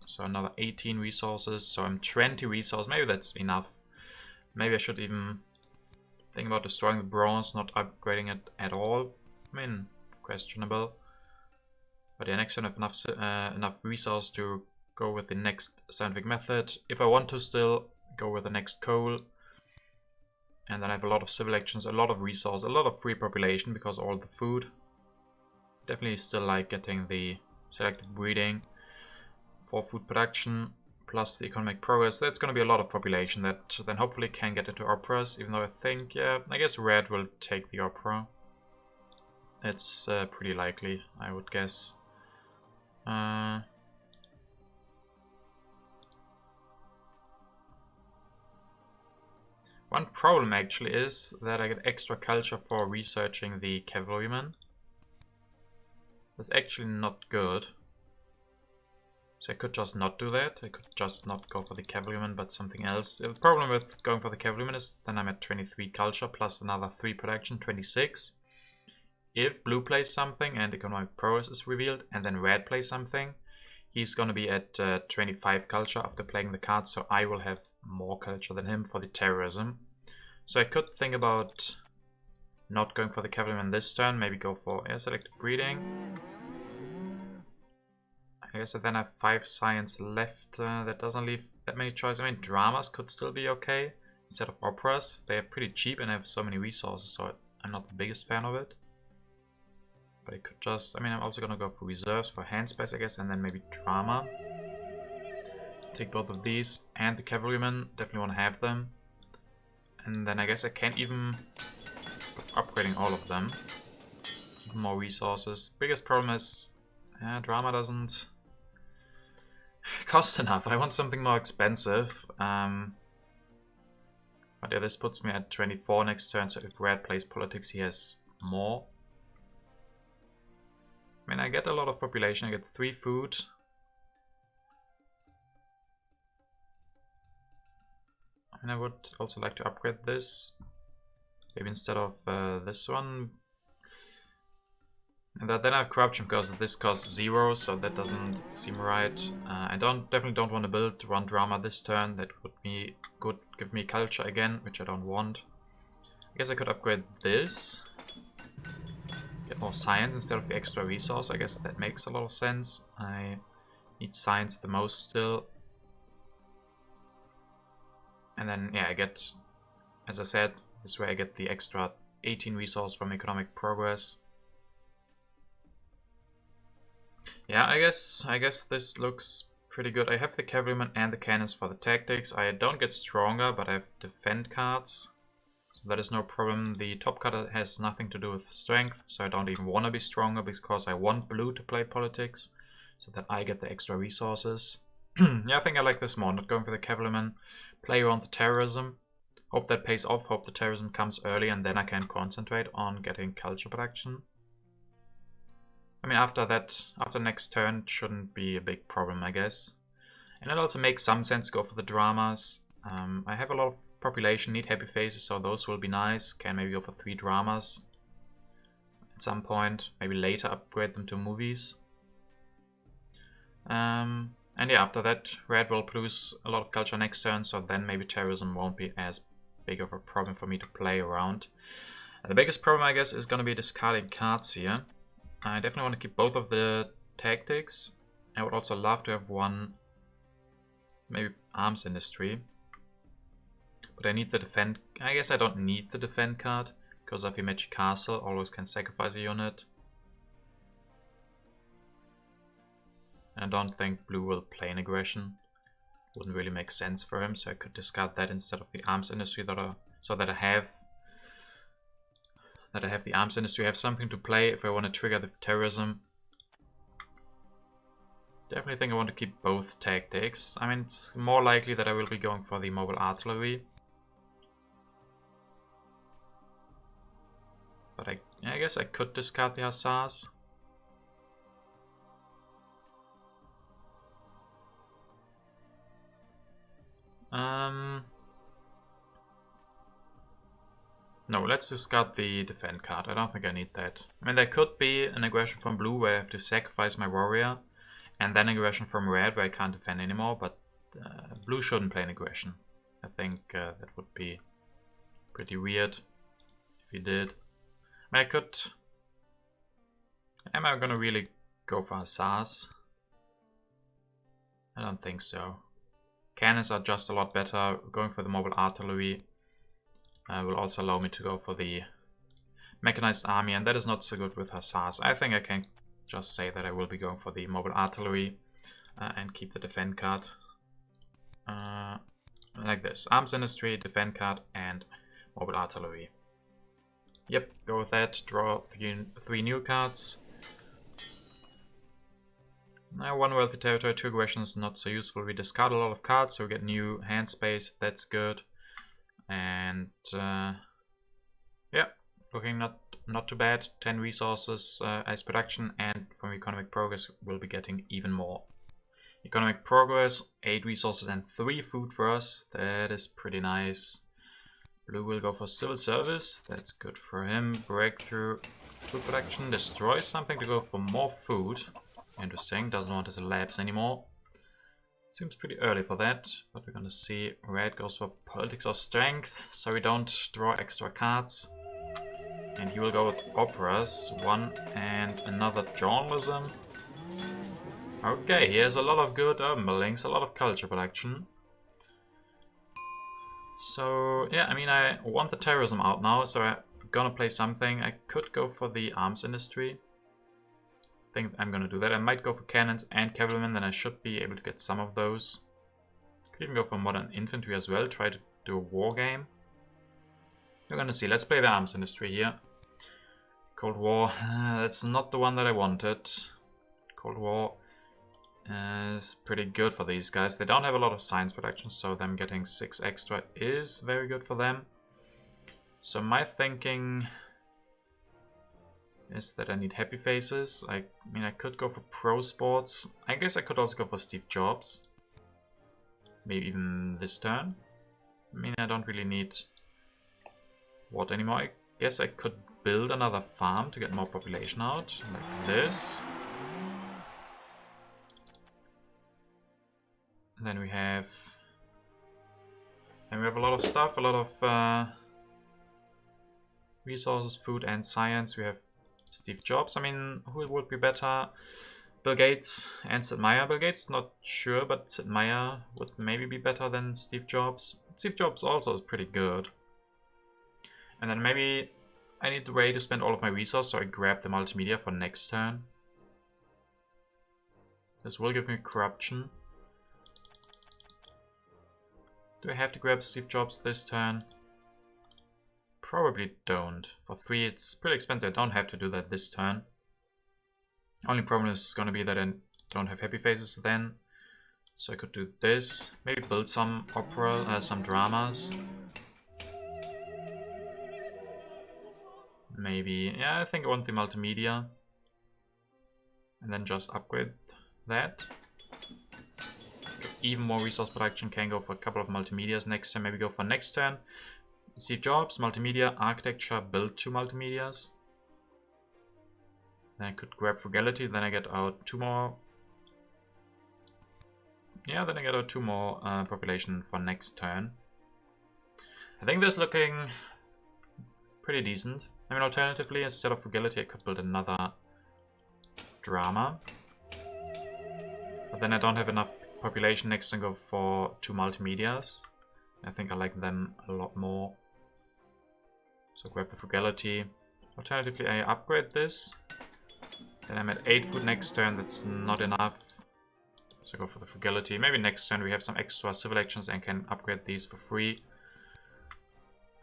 [SPEAKER 1] So another 18 resources. So I'm 20 resources. Maybe that's enough. Maybe I should even think about destroying the bronze, not upgrading it at all. I mean, questionable. But yeah, next turn I have enough resource to go with the next scientific method. If I want to still go with the next coal. And then I have a lot of civil actions, a lot of resource, a lot of free population because all the food. Definitely still like getting the selective breeding for food production. Plus the economic progress. That's going to be a lot of population that then hopefully can get into operas. Even though I think, yeah, I guess red will take the opera. It's pretty likely, I would guess. One problem actually is that I get extra culture for researching the cavalrymen. That's actually not good. So I could just not do that. I could just not go for the cavalryman, but something else. The problem with going for the cavalryman is then I'm at 23 culture plus another 3 production, 26. If blue plays something and economic progress is revealed, and then red plays something, he's going to be at 25 culture after playing the card, so I will have more culture than him for the terrorism. So I could think about not going for the cavalryman this turn, maybe go for selective breeding. I guess I then have 5 science left. That doesn't leave that many choices. I mean, dramas could still be okay instead of operas. They are pretty cheap and have so many resources, so I'm not the biggest fan of it. But I could just... I mean, I'm also going to go for reserves for hand space, I guess, and then maybe drama. Take both of these and the cavalrymen. Definitely want to have them. And then I guess I can't even... upgrading all of them. Even more resources. Biggest problem is... drama doesn't... cost enough. I want something more expensive. But yeah, this puts me at 24 next turn, so if red plays politics, he has more. I mean, I get a lot of population, I get 3 food. I mean, I would also like to upgrade this. Maybe instead of this one. And then I have corruption because this costs 0, so that doesn't seem right. I definitely don't want to build 1 drama this turn. That would be good, give me culture again, which I don't want. I guess I could upgrade this. Get more science instead of the extra resource. I guess that makes a lot of sense. I need science the most still. And then, yeah, I get, as I said, this way I get the extra 18 resource from economic progress. Yeah, I guess this looks pretty good. I have the cavalrymen and the cannons for the tactics. I don't get stronger, but I have defend cards. So that is no problem. The top card has nothing to do with strength, so I don't even want to be stronger because I want blue to play politics, so that I get the extra resources. Yeah, I think I like this more. Not going for the cavalrymen. Play around the terrorism. Hope that pays off. Hope the terrorism comes early and then I can concentrate on getting culture production. I mean, after next turn, it shouldn't be a big problem, I guess. And it also makes some sense to go for the dramas. I have a lot of population, need happy faces, so those will be nice. Can maybe go for 3 dramas at some point. Maybe later upgrade them to movies. And yeah, after that, red will produce a lot of culture next turn, so then maybe terrorism won't be as big of a problem for me to play around. The biggest problem, I guess, is going to be discarding cards here. I definitely want to keep both of the tactics. I would also love to have one, maybe arms industry. But I need the defend. I guess I don't need the defend card, because of the magic castle, always can sacrifice a unit. And I don't think blue will play an aggression. Wouldn't really make sense for him, so I could discard that instead of the arms industry so that I have the arms industry, have something to play if I want to trigger the terrorism. Definitely think I want to keep both tactics. I mean, it's more likely that I will be going for the mobile artillery. But I guess I could discard the hussars. No, let's discard the defend card. I don't think I need that. I mean, there could be an aggression from blue where I have to sacrifice my warrior, and then aggression from red where I can't defend anymore, but blue shouldn't play an aggression. I think that would be pretty weird if he did. I mean, I could... Am I gonna really go for hussars? I don't think so. Cannons are just a lot better. Going for the mobile artillery will also allow me to go for the mechanized army, and that is not so good with hussars. I think I can just say that I will be going for the mobile artillery and keep the defend card. Like this. Arms industry, defend card, and mobile artillery. Yep, go with that. Draw 3 new cards. Now 1 wealthy territory, 2 aggressions, not so useful. We discard a lot of cards, so we get new hand space. That's good. And yeah, looking not too bad. 10 resources as production, and from economic progress we'll be getting even more. Economic progress, 8 resources and 3 food for us. That is pretty nice. Blue will go for civil service. That's good for him. Breakthrough, food production, destroy something to go for more food. Interesting, doesn't want his labs anymore. Seems pretty early for that, but we're gonna see. Red goes for politics or strength, so we don't draw extra cards. And he will go with operas, 1 and another journalism. Okay, he has a lot of good urban buildings, a lot of culture production. So yeah, I mean, I want the terrorism out now, so I'm gonna play something. I could go for the arms industry. I think I'm gonna do that. I might go for cannons and cavalrymen, then I should be able to get some of those. Could even go for modern infantry as well, try to do a war game. We're gonna see. Let's play the arms industry here. Cold War, that's not the one that I wanted. Cold War is pretty good for these guys. They don't have a lot of science production, so them getting 6 extra is very good for them. So my thinking is that I need happy faces. I mean, I could go for pro sports. I guess I could also go for Steve Jobs. Maybe even this turn. I mean, I don't really need what anymore. I guess I could build another farm to get more population out, like this. And then we have a lot of stuff, a lot of resources, food and science. We have Steve Jobs. I mean, who would be better? Bill Gates and Sid Meier. Bill Gates, not sure, but Sid Meier would maybe be better than Steve Jobs. Steve Jobs also is pretty good. And then maybe I need the way to spend all of my resources, so I grab the multimedia for next turn. This will give me corruption. Do I have to grab Steve Jobs this turn? Probably don't. For 3 it's pretty expensive. I don't have to do that this turn. Only problem is going to be that I don't have happy faces then. So I could do this. Maybe build some opera, some dramas. Maybe, yeah, I think I want the multimedia. And then just upgrade that. even more resource production. Can go for a couple of multimedias next turn. Maybe go for next turn. Receive jobs, multimedia, architecture, build 2 multimedias. Then I could grab frugality. Then I get out 2 more. Yeah, then I get out 2 more population for next turn. I think this is looking pretty decent. I mean, alternatively, instead of frugality, I could build another drama. But then I don't have enough population next to go for 2 multimedias. I think I like them a lot more. So grab the frugality. Alternatively, I upgrade this. Then I'm at 8 food next turn. That's not enough. So go for the frugality. Maybe next turn we have some extra civil actions and can upgrade these for free.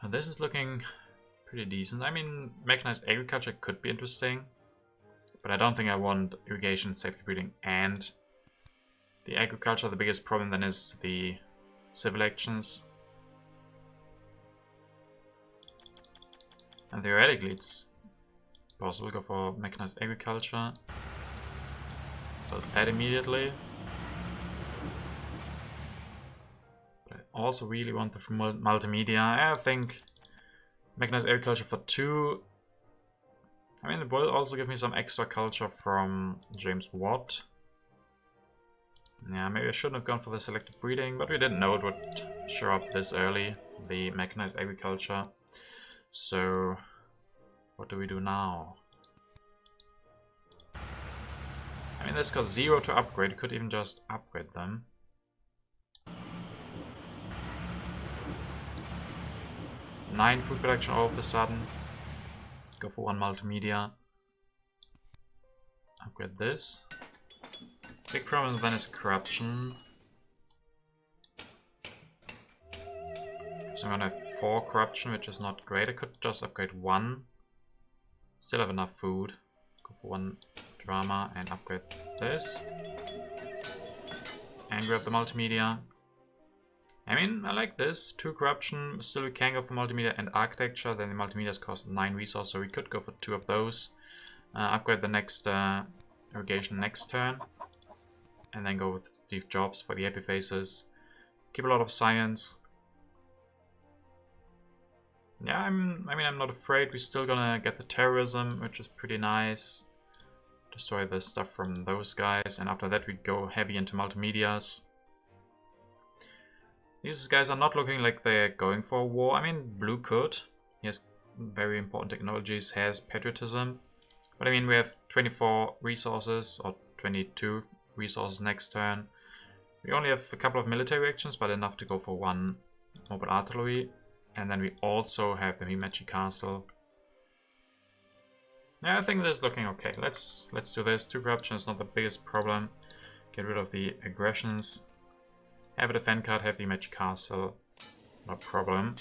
[SPEAKER 1] And this is looking pretty decent. I mean, mechanized agriculture could be interesting. But I don't think I want irrigation, safety breeding, and the agriculture. The biggest problem then is the civil actions. And theoretically it's possible to go for mechanized agriculture. Build that immediately. But I also really want the multimedia. I think mechanized agriculture for 2. I mean, it will also give me some extra culture from James Watt. Yeah, maybe I shouldn't have gone for the selective breeding, but we didn't know it would show up this early, the mechanized agriculture. So, what do we do now? I mean, this got 0 to upgrade. You could even just upgrade them. Nine food production all of a sudden. Go for 1 multimedia. Upgrade this. Big problem then is corruption. So I'm gonna have 4 corruption, which is not great. I could just upgrade 1. Still have enough food. Go for 1 drama and upgrade this. And grab the multimedia. I mean, I like this. 2 corruption. Still we can go for multimedia and architecture. Then the multimedias cost 9 resources, so we could go for 2 of those. Upgrade the next irrigation next turn. And then go with Steve Jobs for the epiphases. Keep a lot of science. Yeah, I mean, I'm not afraid. We're still gonna get the terrorism, which is pretty nice. Destroy the stuff from those guys. And after that, we go heavy into multimedias. These guys are not looking like they're going for a war. I mean, Blue could. He has very important technologies, has patriotism. But I mean, we have 24 resources, or 22 resources next turn. We only have a couple of military actions, but enough to go for 1 mobile artillery. And then we also have the Himeji Castle. Yeah, I think this is looking okay. Let's do this. 2 corruption is not the biggest problem. Get rid of the aggressions. Have a defend card, have the Himeji Castle. No problem.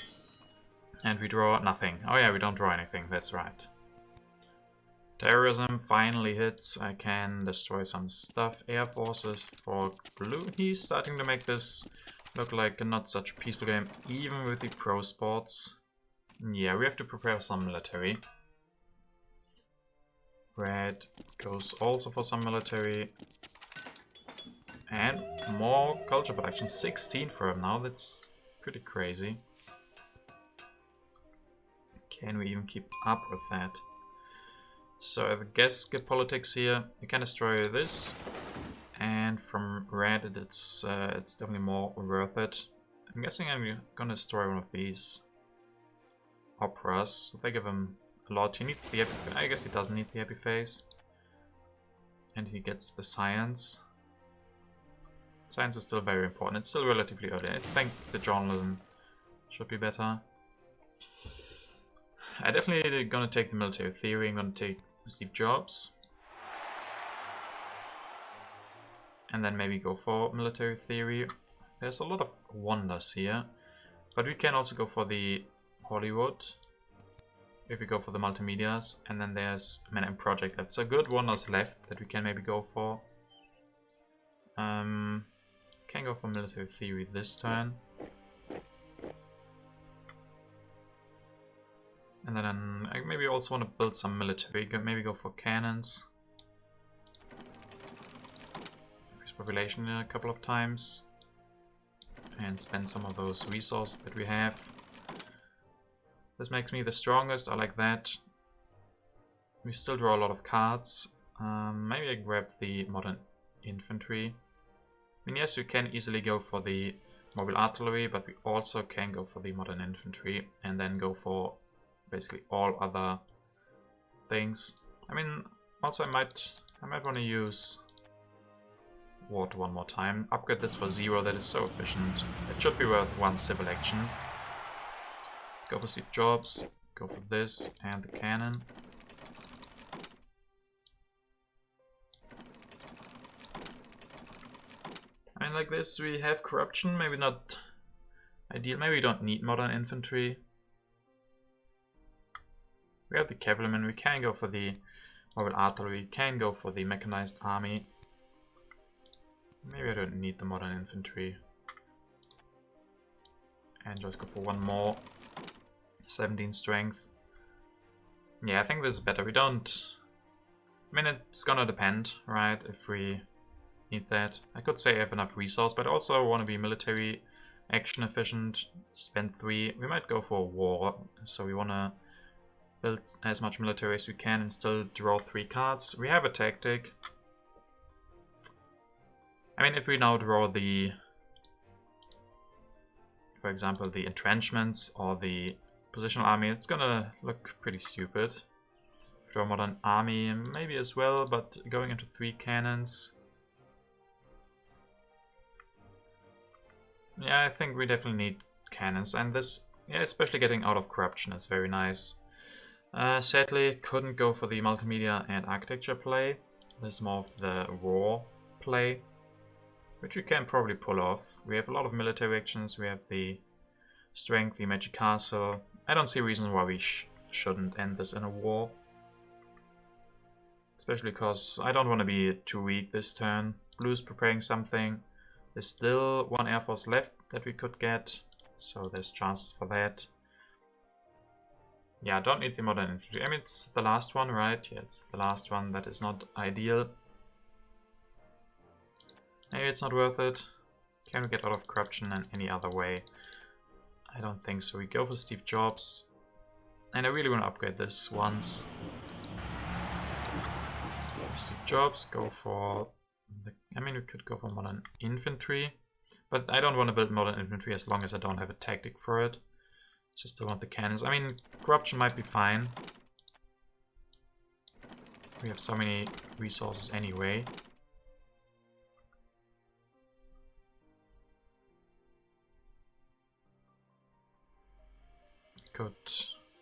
[SPEAKER 1] And we draw nothing. Oh yeah, we don't draw anything, that's right. Terrorism finally hits. I can destroy some stuff. Air forces for blue. He's starting to make this look like a not such peaceful game, even with the pro sports. Yeah, we have to prepare some military. Red goes also for some military. And more culture production. 16 for him now. That's pretty crazy. Can we even keep up with that? So I guess get politics here. You can destroy this, and from red it's definitely more worth it. I'm guessing I'm gonna destroy one of these operas. They give him a lot. He needs the epiphase. I guess he doesn't need the epiphase, and he gets the science. Science is still very important. It's still relatively early. I think the journalism should be better. I definitely gonna take the military theory. I'm gonna take Steve Jobs. And then maybe go for military theory. There's a lot of wonders here. But we can also go for the Hollywood. If we go for the multimedias. And then there's Man Project. That's a good wonders left that we can maybe go for. Can go for military theory this turn. And then I maybe also want to build some military. Maybe go for cannons. population a couple of times. And spend some of those resources that we have. This makes me the strongest, I like that. We still draw a lot of cards. Maybe I grab the modern infantry. I mean, yes, we can easily go for the mobile artillery, but we also can go for the modern infantry and then go for basically all other things. I mean, also I might want to use water one more time. Upgrade this for 0, that is so efficient. It should be worth 1 civil action. Go for Steve Jobs, go for this and the cannon. I mean, like this, we have corruption, maybe not ideal. Maybe we don't need modern infantry. We have the cavalrymen, we can go for the mobile artillery, we can go for the mechanized army. Maybe I don't need the modern infantry. And just go for one more. 17 strength. Yeah, I think this is better. We don't... I mean, it's gonna depend, right, if we need that. I could say I have enough resource, but I also want to be military action efficient. Spend 3. We might go for a war, so we want to build as much military as we can and still draw 3 cards. We have a tactic. I mean, if we now draw the, for example, the entrenchments or the positional army, it's gonna look pretty stupid. Draw a modern army, maybe as well, but going into 3 cannons. Yeah, I think we definitely need cannons, and this, yeah, especially getting out of corruption is very nice. Sadly, couldn't go for the multimedia and architecture play. This is more of the war play, which we can probably pull off. We have a lot of military actions, we have the strength, the magic castle. I don't see a reason why we shouldn't end this in a war. Especially because I don't want to be too weak this turn. Blue's preparing something. There's still 1 air force left that we could get, so there's chances for that. Yeah, don't need the modern infantry. I mean, it's the last one, right? Yeah, it's the last one. That is not ideal. Maybe it's not worth it. Can we get out of corruption in any other way? I don't think so. We go for Steve Jobs. And I really want to upgrade this once. Steve Jobs, go for the... I mean, we could go for modern infantry. But I don't want to build modern infantry as long as I don't have a tactic for it. Just don't want the cannons. I mean, corruption might be fine. We have so many resources anyway. Could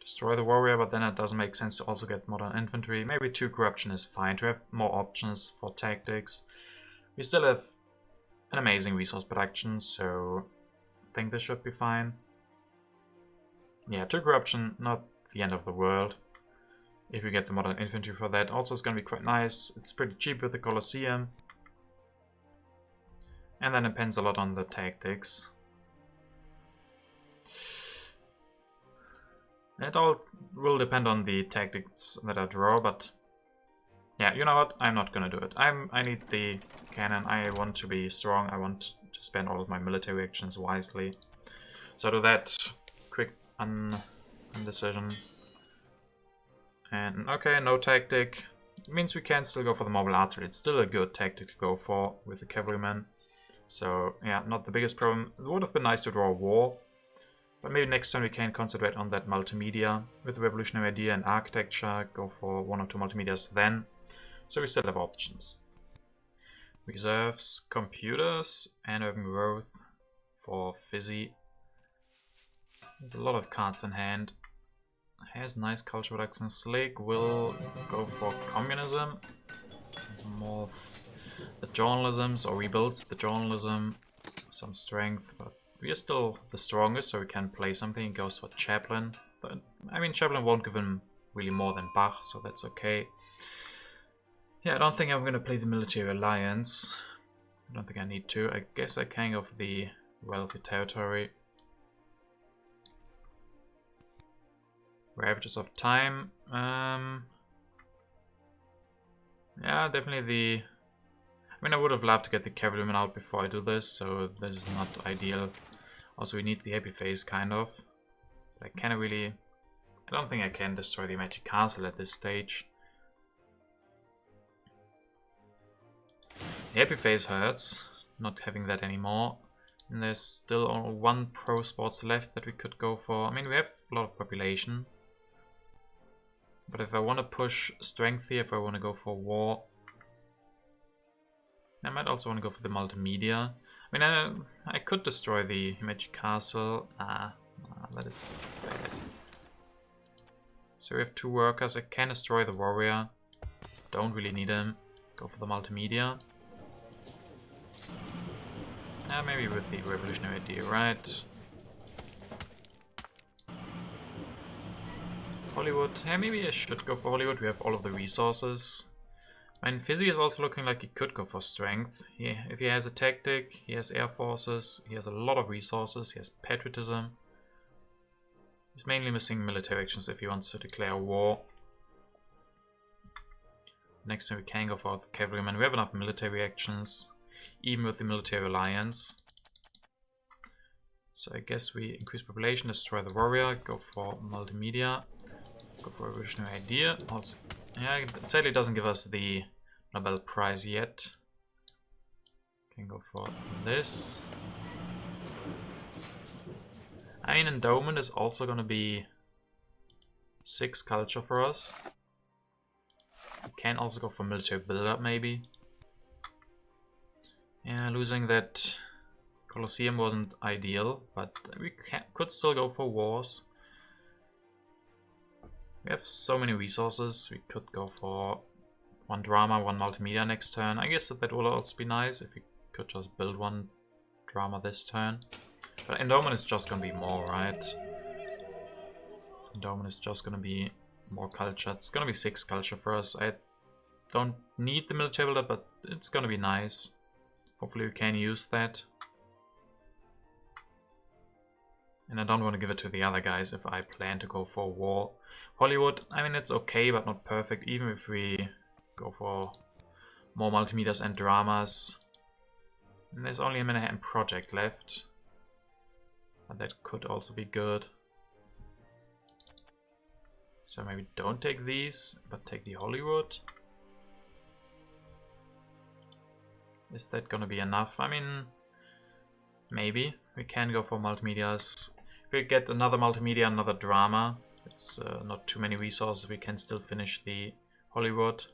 [SPEAKER 1] destroy the warrior, but then it doesn't make sense to also get modern infantry. Maybe 2 corruption is fine to have more options for tactics. We still have an amazing resource production, so I think this should be fine. Yeah, 2 corruption, not the end of the world. If we get the modern infantry for that, also it's gonna be quite nice. It's pretty cheap with the Colosseum. And then it depends a lot on the tactics. It all will depend on the tactics that I draw, but yeah, you know what? I'm not gonna do it. I need the cannon. I want to be strong. I want to spend all of my military actions wisely. So I do that. Quick indecision. And okay, no tactic. It means we can still go for the mobile artillery. It's still a good tactic to go for with the cavalrymen. So yeah, not the biggest problem. It would have been nice to draw a war. But maybe next time we can concentrate on that multimedia with the revolutionary idea and architecture, go for 1 or 2 multimedias then. So we still have options. Reserves, computers, and urban growth for Fizzy. There's a lot of cards in hand. Has nice culture production. Slick will go for communism. More of the journalisms, or rebuilds the journalism. Some strength, but we are still the strongest, so we can play something. He goes for Chaplin, but I mean Chaplin won't give him really more than Bach, so that's okay. Yeah, I don't think I'm gonna play the military alliance. I don't think I need to. I guess I can go for the wealthy territory. Ravages of Time. Yeah, definitely the... I I mean, I would have loved to get the cavalryman out before I do this, so this is not ideal. Also, we need the happy face, kind of. But I can't really... I don't think I can destroy the magic castle at this stage. The happy face hurts, not having that anymore. And there's still only 1 pro sports left that we could go for. I mean, we have a lot of population. But if I want to push strength here, if I want to go for war... I might also want to go for the multimedia. I mean, I could destroy the magic castle. That is bad. So we have 2 workers. I can destroy the warrior. Don't really need him. Go for the multimedia. Maybe with the revolutionary idea, right? Hollywood. Maybe I should go for Hollywood. We have all of the resources. And Fizzy is also looking like he could go for strength. If he has a tactic, he has air forces, he has a lot of resources, he has patriotism. He's mainly missing military actions if he wants to declare war. Next time we can go for the cavalryman. We have enough military actions, even with the military alliance. So I guess we increase population, destroy the warrior, go for multimedia, go for a revolutionary idea. Also, yeah, it sadly doesn't give us the Nobel Prize yet. Can go for this. I mean, endowment is also going to be 6 culture for us. We can also go for military build-up, maybe. Yeah, losing that Colosseum wasn't ideal, but we could still go for wars. We have so many resources. We could go for 1 drama, 1 multimedia next turn. I guess that would also be nice if we could just build 1 drama this turn. But endowment is just gonna be more, right? Endowment is just gonna be more culture. It's gonna be 6 culture for us. I don't need the military builder, but it's gonna be nice. Hopefully we can use that. And I don't want to give it to the other guys if I plan to go for war. Hollywood, I mean, it's okay, but not perfect. Even if we go for more multimedias and dramas. And there's only a Manhattan project left. But that could also be good. So maybe don't take these, but take the Hollywood. Is that gonna be enough? I mean, maybe. We can go for multimedias. If we get another multimedia, another drama, it's not too many resources, we can still finish the Hollywood.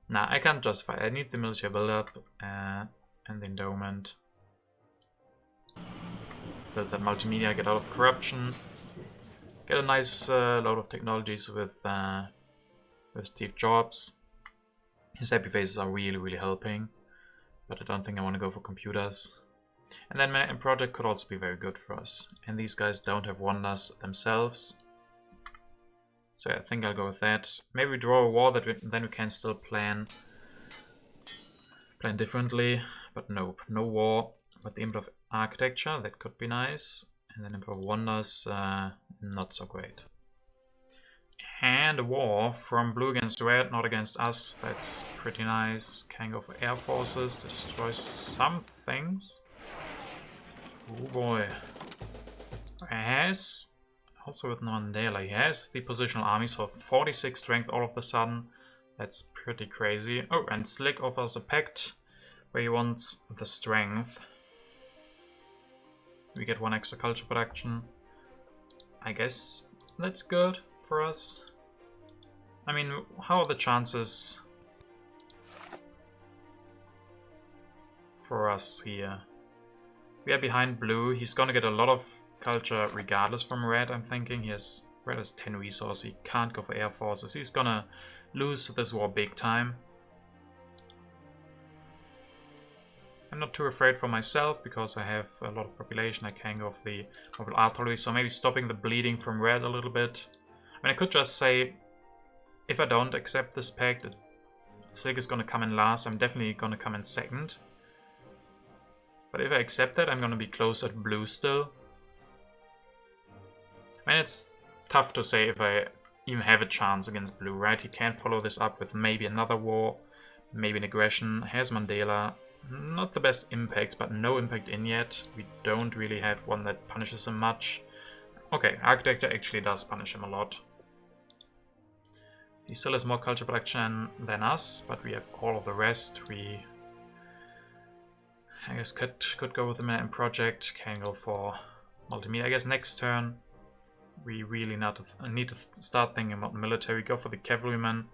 [SPEAKER 1] Nah, I can't justify. I need the military build-up and the endowment. Build that multimedia, get out of corruption. Get a nice load of technologies with Steve Jobs. His happy faces are really helping. But I don't think I want to go for computers. And then Manhattan Project could also be very good for us. And these guys don't have wonders themselves. So yeah, I think I'll go with that. Maybe we draw a war, then we can still plan differently. But nope, no war. But the Emperor of Architecture, that could be nice. And then Emperor of Wonders, not so great. And a war from blue against red, not against us. That's pretty nice. Can go for air forces, destroy some things. Oh boy. He has, also with Mandela, he has the positional army, so 46 strength all of a sudden. That's pretty crazy. Oh, and Slick offers a pact where he wants the strength. We get 1 extra culture production. I guess that's good for us. I mean, how are the chances for us here? We are behind blue. He's gonna get a lot of culture regardless from red, I'm thinking. Red has 10 resources. He can't go for air forces. He's gonna lose this war big time. I'm not too afraid for myself because I have a lot of population. I can go for the mobile artillery, so maybe stopping the bleeding from red a little bit. I mean, I could just say, if I don't accept this pact, Slick is gonna come in last. I'm definitely gonna come in second. But if I accept that, I'm gonna be close at blue still. I mean, it's tough to say if I even have a chance against blue, right? He can follow this up with maybe another war. maybe an aggression. Has Mandela. Not the best impacts, but no impact in yet. We don't really have one that punishes him much. Okay, Architecture actually does punish him a lot. He still has more culture production than us, but we have all of the rest. We, I guess, could go with the Manhattan Project. Can go for multimedia. I guess next turn we really need to start thinking about military. Go for the cavalrymen,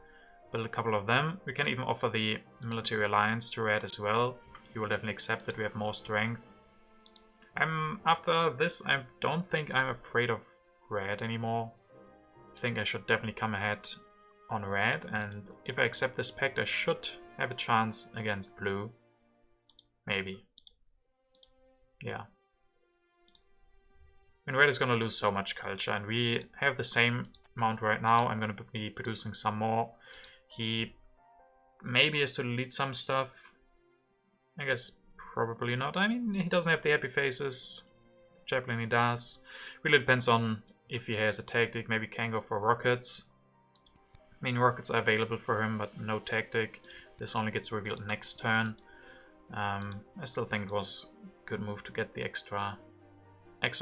[SPEAKER 1] build a couple of them. We can even offer the military alliance to Red as well. He will definitely accept that we have more strength. After this, I don't think I'm afraid of Red anymore. I think I should definitely come ahead on Red, and if I accept this pact, I should have a chance against Blue. Maybe. Yeah. I mean, Red is going to lose so much culture, and we have the same amount right now. I'm going to be producing some more. He maybe has to delete some stuff. I guess probably not. I mean, he doesn't have the happy faces. The Chaplain he does. Really depends on if he has a tactic. Maybe can go for rockets. I mean, rockets are available for him, but no tactic. This only gets revealed next turn. I still think it was a good move to get the extra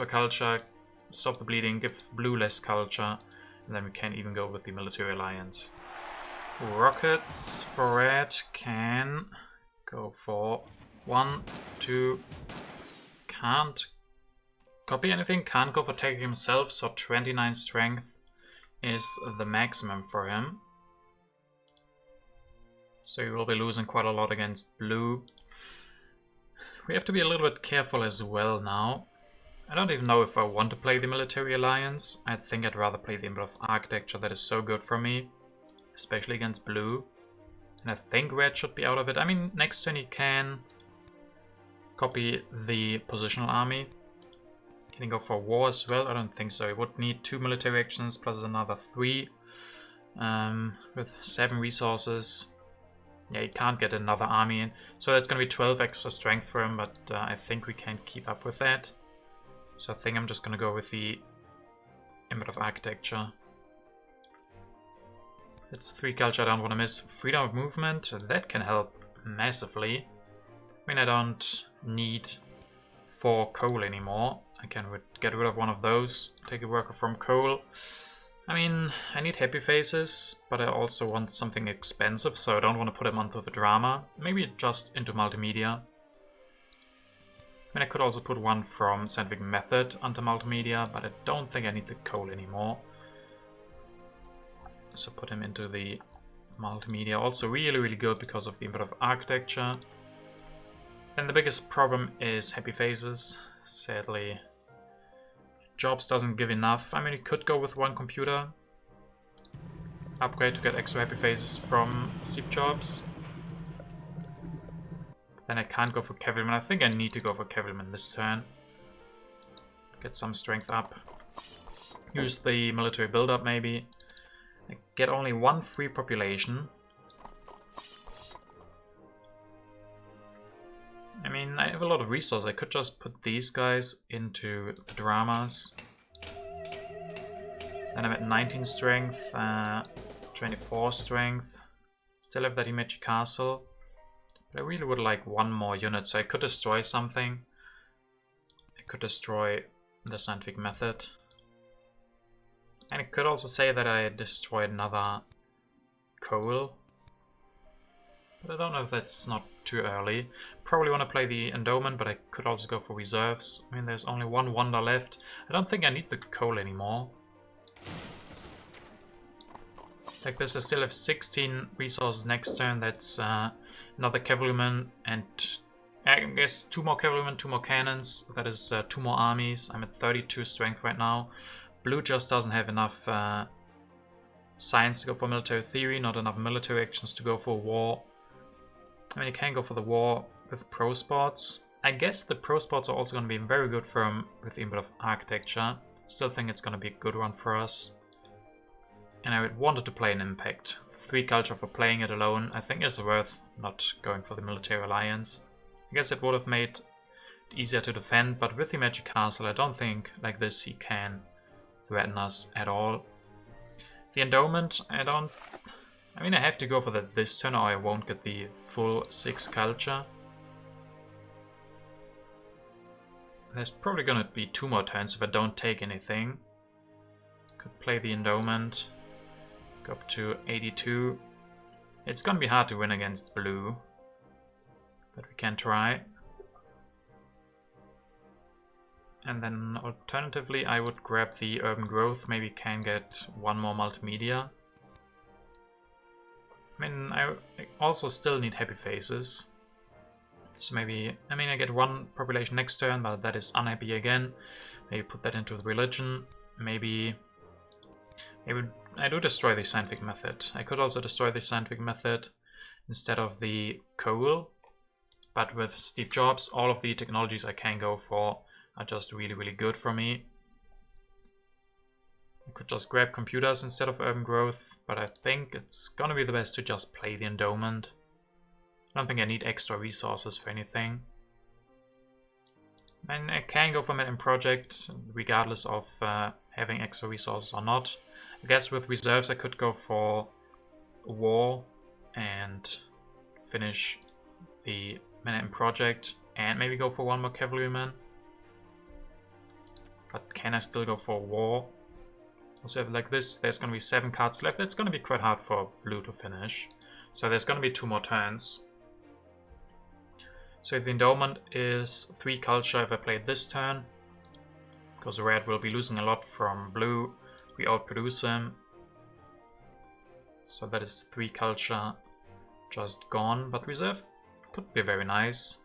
[SPEAKER 1] culture, stop the bleeding, give Blue less culture, and then we can even go with the military alliance. Rockets for Red can go for 1, 2, can't copy anything, can't go for taking himself, so 29 strength is the maximum for him. So he will be losing quite a lot against Blue. We have to be a little bit careful as well now. I don't even know if I want to play the military alliance. I think I'd rather play the Emperor of Architecture. That is so good for me, especially against Blue. And I think Red should be out of it. I mean, next turn he can copy the positional army. Can he go for war as well? I don't think so. He would need 2 military actions plus another 3 with 7 resources. Yeah, he can't get another army in. So that's going to be 12 extra strength for him, but I think we can keep up with that. So I think I'm just going to go with the Emperor of Architecture. It's 3 culture I don't want to miss. Freedom of movement, that can help massively. I mean, I don't need 4 coal anymore. I can get rid of one of those, take a worker from coal. I mean, I need happy faces, but I also want something expensive, so I don't want to put him onto the drama. Maybe just into multimedia. I mean, I could also put one from Scientific Method onto multimedia, but I don't think I need the coal anymore. So put him into the multimedia. Also really, really good because of the Emperor of Architecture. And the biggest problem is happy faces. Sadly, Jobs doesn't give enough. I mean, you could go with 1 computer. Upgrade to get extra happy faces from Steve Jobs. Then I can't go for Cavalryman. I think I need to go for Cavalryman this turn. Get some strength up. Use the military build-up maybe. I get only 1 free population. I mean, I have a lot of resources. I could just put these guys into the dramas. Then I'm at 19 strength, 24 strength. Still have that Imechi Castle. But I really would like 1 more unit, so I could destroy something. I could destroy the Scientific Method. And I could also say that I destroyed another coal. But I don't know if that's not too early. Probably want to play the Endowment, but I could also go for reserves. I mean, there's only 1 wonder left. I don't think I need the coal anymore. Like this, I still have 16 resources next turn. That's another cavalryman and I guess 2 more cavalrymen, 2 more cannons. That is 2 more armies. I'm at 32 strength right now. Blue just doesn't have enough science to go for military theory, not enough military actions to go for war. I mean, you can go for the war with pro sports. I guess the pro sports are also going to be very good for him with the Emperor of Architecture. Still think it's going to be a good one for us. And I wanted to play an impact. 3 culture for playing it alone, I think is worth not going for the military alliance. I guess it would have made it easier to defend, but with the Magic Castle, I don't think like this he can threaten us at all. The Endowment, I don't I mean, I have to go for that this turn or I won't get the full 6 culture. There's probably gonna be 2 more turns if I don't take anything. Could play the endowment. Go up to 82. It's gonna be hard to win against blue. But we can try. And then alternatively I would grab the urban growth. Maybe can get 1 more multimedia. I mean, I also still need happy faces. So maybe, I mean, I get 1 population next turn, but that is unhappy again. Maybe put that into the religion. Maybe I do destroy the scientific method. I could also destroy the scientific method instead of the coal. But with Steve Jobs, all of the technologies I can go for are just really, really good for me. I could just grab computers instead of urban growth, but I think it's gonna be the best to just play the endowment. I don't think I need extra resources for anything. And I can go for an project regardless of having extra resources or not. I guess with reserves I could go for war and finish the Manhattan project and maybe go for 1 more cavalryman. But can I still go for war? Also like this, there's gonna be 7 cards left. It's gonna be quite hard for blue to finish. So there's gonna be 2 more turns. So the endowment is 3 culture if I play it this turn. Because red will be losing a lot from blue. We outproduce him. So that is 3 culture just gone. But reserve could be very nice.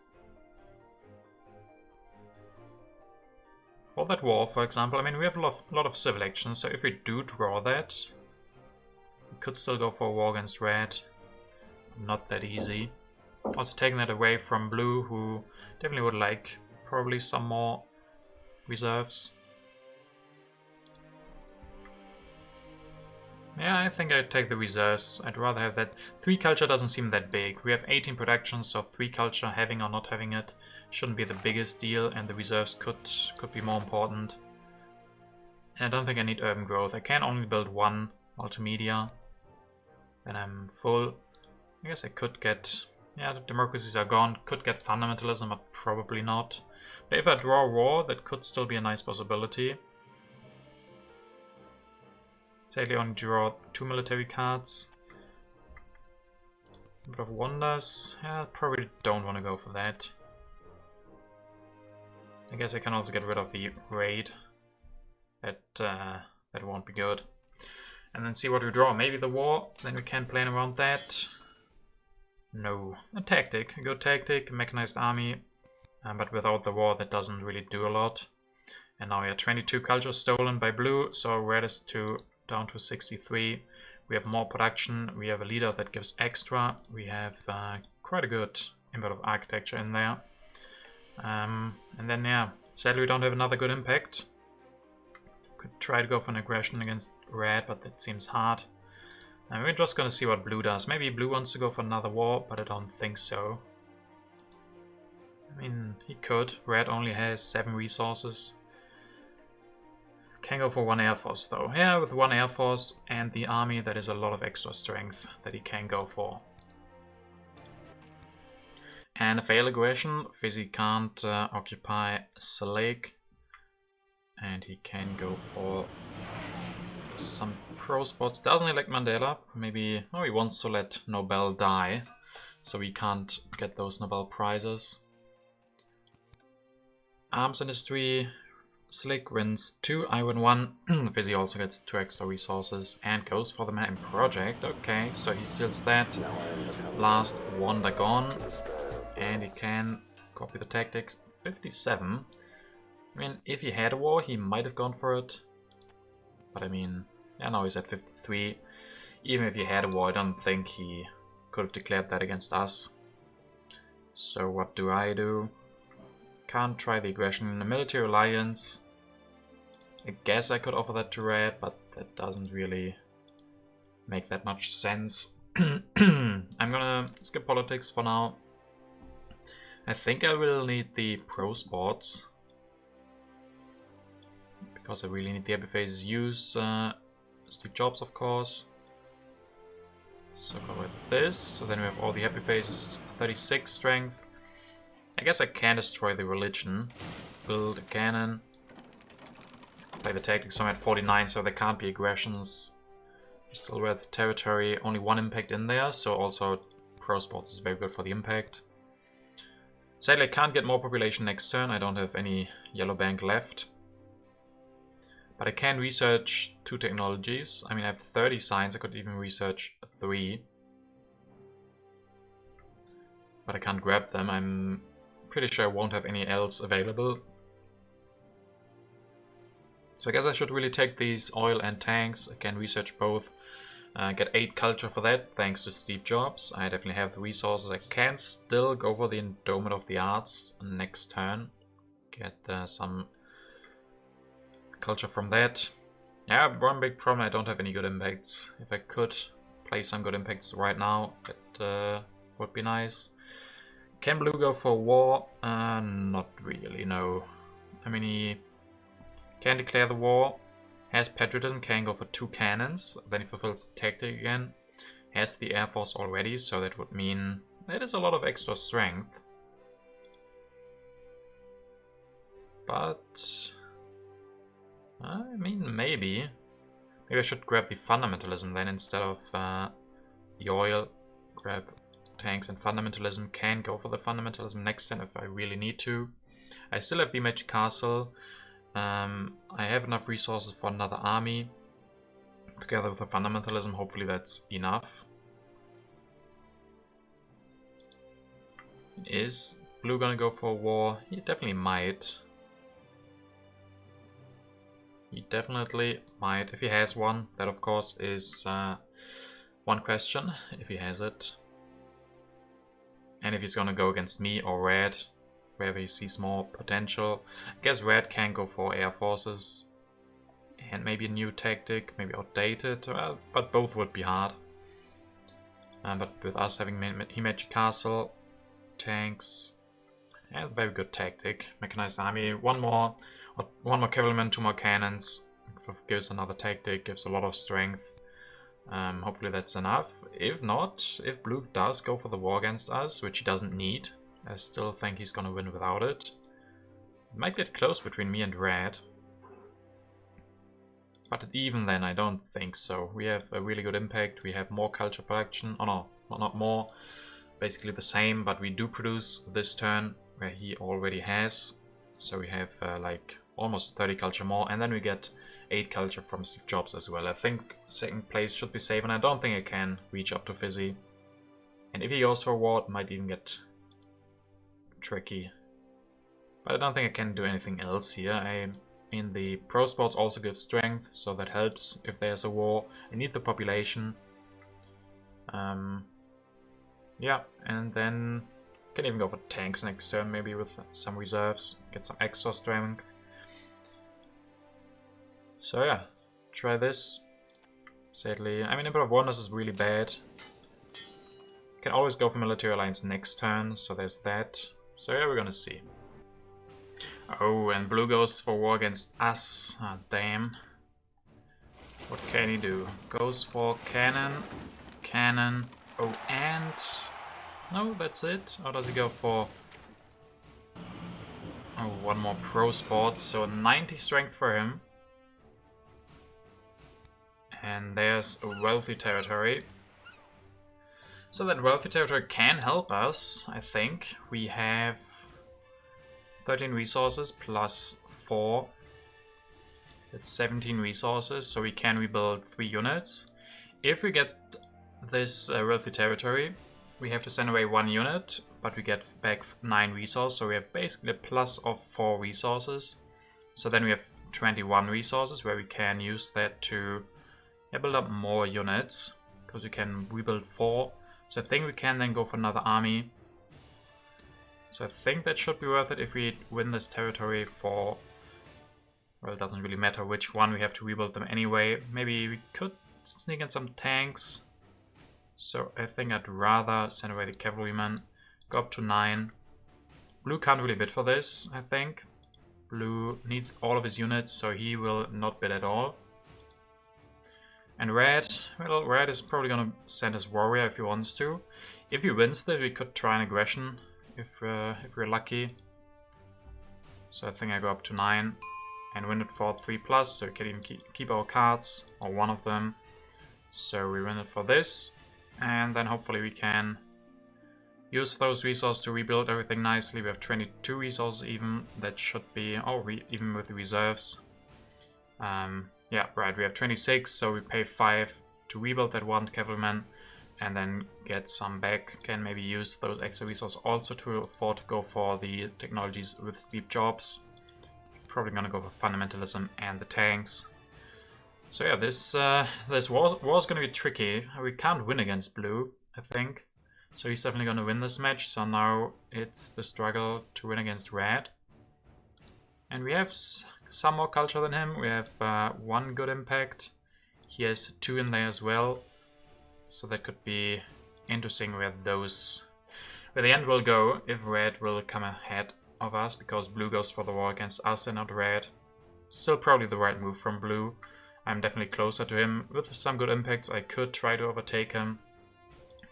[SPEAKER 1] For that war, for example, I mean, we have a lot of civil actions. So if we do draw that, we could still go for a war against red. Not that easy. Also taking that away from blue, who definitely would like probably some more reserves. Yeah, I think I'd take the reserves. I'd rather have that. 3 culture doesn't seem that big. We have 18 production, so 3 culture, having or not having it, shouldn't be the biggest deal, and the reserves could be more important. And I don't think I need urban growth. I can only build 1 multimedia. Then I'm full. I guess I could get... Yeah, the democracies are gone. Could get fundamentalism, but probably not. But if I draw war, that could still be a nice possibility. Sadly, I only draw 2 military cards. A bit of wonders. Yeah, I probably don't want to go for that. I guess I can also get rid of the raid. That won't be good. And then see what we draw. Maybe the war. Then we can plan around that. No. A tactic. A good tactic. A mechanized army. But without the war, that doesn't really do a lot. And now we have 22 culture stolen by blue. So red is down to 63. We have more production. We have a leader that gives extra. We have quite a good input of architecture in there. And then, yeah, sadly we don't have another good impact. Could try to go for an aggression against red, but that seems hard. And we're just gonna see what blue does. Maybe blue wants to go for another war, but I don't think so. I mean, he could. Red only has 7 resources. Can go for 1 air force though. Yeah, with 1 air force and the army, that is a lot of extra strength that he can go for. And a fail aggression. Fizzy can't occupy Slake. And he can go for some pro spots. Doesn't elect Mandela. Maybe, oh, he wants to let Nobel die. So we can't get those Nobel prizes. Arms industry. Slick wins 2, I win 1. Fizzy also gets 2 extra resources and goes for the Manhattan project. Okay, so he steals that. Last wonder gone. And he can copy the tactics. 57. I mean, if he had a war, he might have gone for it. But I mean, yeah, now he's at 53. Even if he had a war, I don't think he could have declared that against us. So what do? Can't try the aggression in the military alliance. I guess I could offer that to red, but that doesn't really make that much sense. I'm gonna skip politics for now. I think I will need the pro sports. Because I really need the happy faces use. Steve Jobs, of course. So go with this. So then we have all the happy faces. 36 strength. I guess I can destroy the religion. Build a cannon. Play the tactics. So I'm at 49, so there can't be aggressions. Still with territory. Only one impact in there, so also Pro Sports is very good for the impact. Sadly, I can't get more population next turn. I don't have any yellow bank left. But I can research 2 technologies. I mean, I have 30 science. I could even research 3. But I can't grab them. I'm pretty sure I won't have any else available. So I guess I should really take these oil and tanks. I can research both. Get 8 culture for that, thanks to Steve Jobs. I definitely have the resources. I can still go for the Endowment of the Arts next turn. Get some culture from that. Yeah, one big problem, I don't have any good impacts. If I could play some good impacts right now, that would be nice. Can Blue go for war? Not really, no. I mean, he can declare the war. Has patriotism, can go for 2 cannons. Then he fulfills the tactic again. Has the air force already, so that would mean that is a lot of extra strength. But I mean, maybe I should grab the fundamentalism then instead of the oil. Grab tanks and fundamentalism. Can go for the fundamentalism next turn if I really need to. I still have the magic castle. I have enough resources for another army. Together with the fundamentalism, hopefully that's enough. Is Blue gonna go for war? He definitely might. He definitely might. If he has one, that of course is one question, if he has it. And if he's gonna go against me or Red, wherever he sees more potential. I guess Red can go for air forces. And maybe a new tactic, maybe outdated, but both would be hard. But with us having Magic Castle, tanks, and very good tactic. Mechanized army, one more cavalryman, 2 more cannons. Gives another tactic, gives a lot of strength. Hopefully that's enough. If not, if Blue does go for the war against us, which he doesn't need, I still think he's gonna win without it. It might get close between me and Red. But even then, I don't think so. We have a really good impact. We have more culture production. Oh no, not more. Basically the same, but we do produce this turn where he already has. So we have like almost 30 culture more. And then we get 8 culture from Steve Jobs as well. I think second place should be safe, and I don't think I can reach up to Fizzy. And if he goes for a war, it might even get tricky. But I don't think I can do anything else here. I mean, the Pro Sports also gives strength, so that helps if there's a war. I need the population. Yeah, and then can even go for tanks next turn, maybe with some reserves. Get some extra strength. So yeah, try this. Sadly, I mean, Emperor of Wonders is really bad. Can always go for Military Alliance next turn, so there's that. So yeah, we're gonna see. Oh, and Blue goes for war against us. Ah, damn. What can he do? Goes for cannon. Cannon. Oh, and... No, that's it. Or does he go for... Oh, one more Pro Sports. So 90 strength for him. And there's a wealthy territory. So that wealthy territory can help us, I think. We have 13 resources plus 4. That's 17 resources, so we can rebuild 3 units. If we get this wealthy territory, we have to send away 1 unit, but we get back 9 resources, so we have basically a plus of 4 resources. So then we have 21 resources, where we can use that to build up more units, because we can rebuild 4. So I think we can then go for another army. So I think that should be worth it if we win this territory for... Well, it doesn't really matter which one, we have to rebuild them anyway. Maybe we could sneak in some tanks. So I think I'd rather send away the cavalryman. Go up to 9. Blue can't really bid for this, I think. Blue needs all of his units, so he will not bid at all. And red, well, red is probably gonna send his warrior if he wants to. If he wins this, we could try an aggression if we're lucky. So I think I go up to 9 and win it for 3+, so we can even keep our cards, or one of them. So we win it for this, and then hopefully we can use those resources to rebuild everything nicely. We have 22 resources even, that should be, even with the reserves. Yeah, right, we have 26, so we pay 5 to rebuild that one cavalryman, and then get some back. Can maybe use those extra resources also to afford to go for the technologies with steep jobs. Probably gonna go for fundamentalism and the tanks. So yeah, this war is gonna be tricky. We can't win against blue, I think. So he's definitely gonna win this match. So now it's the struggle to win against red. And we have some more culture than him. We have 1 good impact. He has 2 in there as well. So that could be interesting where the end will go, if red will come ahead of us, because blue goes for the war against us and not red. Still probably the right move from blue. I'm definitely closer to him. With some good impacts, I could try to overtake him.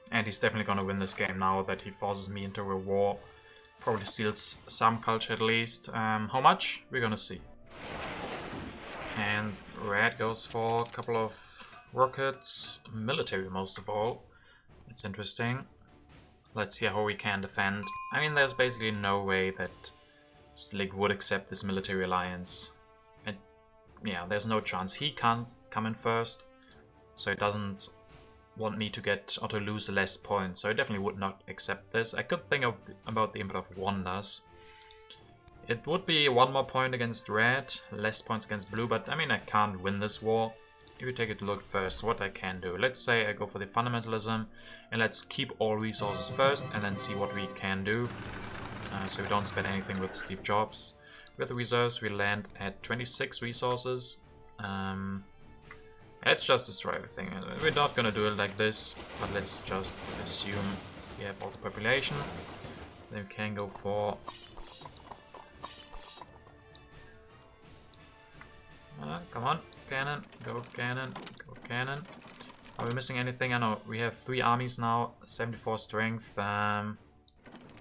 [SPEAKER 1] And he's definitely gonna win this game now that he forces me into a war. Probably steals some culture at least. How much? We're gonna see. And red goes for a couple of rockets, military most of all. It's interesting. Let's see how we can defend. I mean, there's basically no way that Slick would accept this military alliance. And yeah, there's no chance. He can't come in first, so he doesn't want me to get or to lose less points. So I definitely would not accept this. I could think about the Import of Wonders. It would be 1 more point against red, less points against blue, but I mean, I can't win this war. If we take a look first, what I can do. Let's say I go for the fundamentalism, and let's keep all resources first, and then see what we can do. So we don't spend anything with steep jobs. With the reserves, we land at 26 resources. Let's just destroy everything. We're not gonna do it like this, but let's just assume we have all the population. Then we can go for... come on, cannon, go cannon, go cannon. Are we missing anything? I know we have 3 armies now, 74 strength,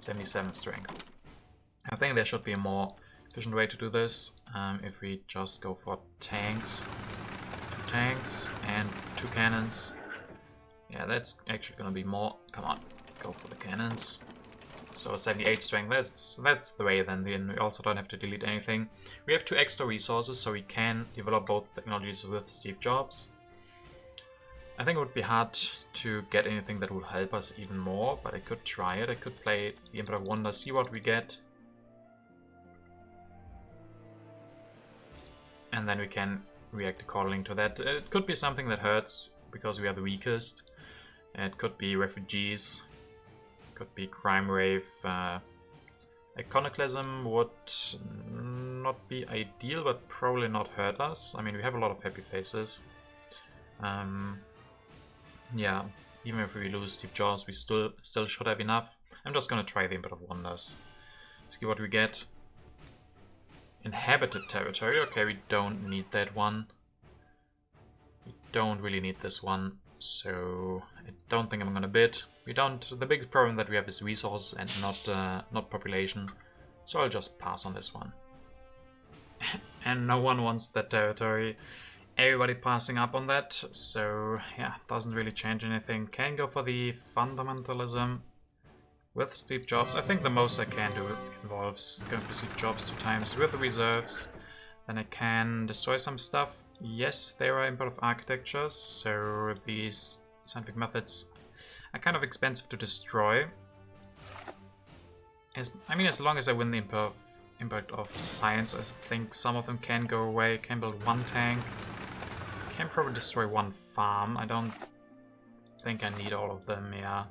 [SPEAKER 1] 77 strength. I think there should be a more efficient way to do this. If we just go for tanks, 2 tanks and 2 cannons. Yeah, that's actually gonna be more. Come on, go for the cannons. So 78 strength, that's the way then. We also don't have to delete anything. We have 2 extra resources, so we can develop both technologies with Steve Jobs. I think it would be hard to get anything that would help us even more, but I could try it. I could play the Import of Wonder, see what we get. And then we can react according to that. It could be something that hurts, because we are the weakest. It could be refugees. Could be crime wave. Iconoclasm would not be ideal, but probably not hurt us. I mean, we have a lot of happy faces. Yeah, even if we lose Steve Jobs, we still should have enough. I'm just gonna try the Import of Wonders. See what we get. Inhabited territory. Okay, we don't need that one. We don't really need this one, so I don't think I'm gonna bid. We don't. The big problem that we have is resources and not population, so I'll just pass on this one. And no one wants that territory. Everybody passing up on that, so yeah, doesn't really change anything. Can go for the fundamentalism with Steve Jobs. I think the most I can do involves going for Steve Jobs 2 times with the reserves. Then I can destroy some stuff. Yes, there are Import of Architectures, so these scientific methods are kind of expensive to destroy. I mean, as long as I win the Impact of Science, I think some of them can go away. Can build 1 tank. Can probably destroy 1 farm. I don't think I need all of them, yeah.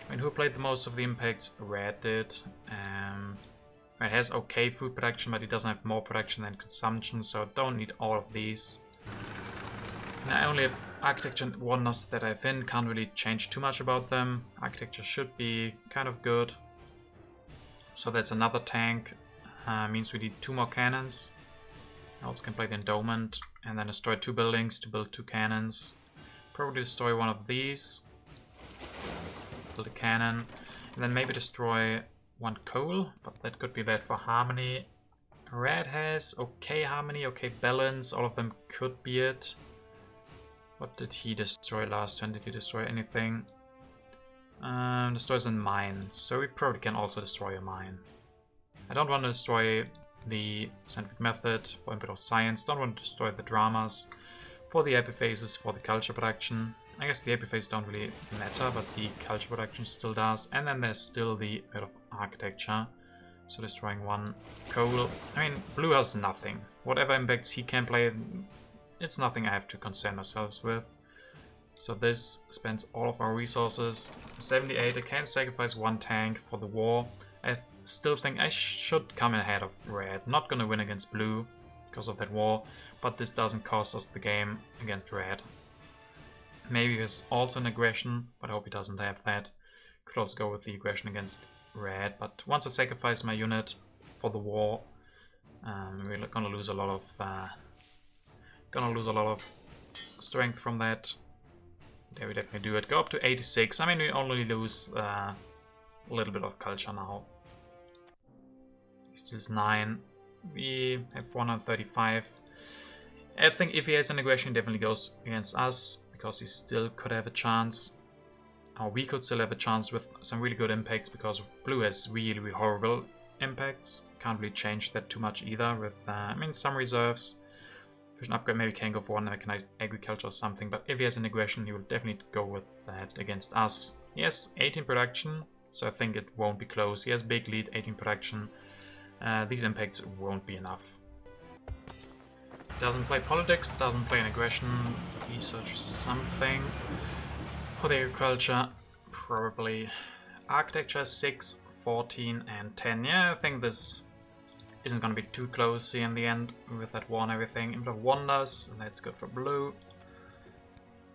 [SPEAKER 1] I mean, who played the most of the impacts? Red did. Red has okay food production, but he doesn't have more production than consumption, so I don't need all of these. And I only have Architecture and Wonders that I've in, can't really change too much about them. Architecture should be kind of good. So that's another tank. Means we need 2 more cannons. I also can play the Endowment And then destroy 2 buildings to build 2 cannons. Probably destroy one of these. Build a cannon. And then maybe destroy 1 coal, but that could be bad for harmony. Red has okay harmony, okay balance, all of them could be it. What did he destroy last turn? Did he destroy anything? Destroys a mine, so we probably can also destroy a mine. I don't want to destroy the scientific method for input of science, don't want to destroy the dramas for the epiphases, for the culture production. I guess the epiphases don't really matter, but the culture production still does. And then there's still the bit of architecture. So destroying 1 coal. I mean, blue has nothing. Whatever impacts he can play, it's nothing I have to concern myself with. So this spends all of our resources. 78, I can sacrifice 1 tank for the war. I still think I should come ahead of red. Not gonna win against blue because of that war, but this doesn't cost us the game against red. Maybe there's also an aggression, but I hope he doesn't have that. Could also go with the aggression against red, but once I sacrifice my unit for the war, we're gonna lose a lot of strength from that. There we definitely do it. Go up to 86. I mean, we only lose a little bit of culture now. He steals 9. We have 135. I think if he has an aggression, he definitely goes against us, because he still could have a chance. Or we could still have a chance with some really good impacts, because blue has really, really horrible impacts. Can't really change that too much either with, I mean, some reserves. Fusion upgrade maybe can go for 1 mechanized agriculture or something, but if he has an aggression, he will definitely go with that against us. He has 18 production, so I think it won't be close. He has big lead, 18 production. These impacts won't be enough. Doesn't play politics, doesn't play an aggression. He searches something for the agriculture. Probably architecture 6, 14 and 10. Yeah, I think this isn't going to be too close here in the end with that war and everything. Input of wonders, that's good for blue.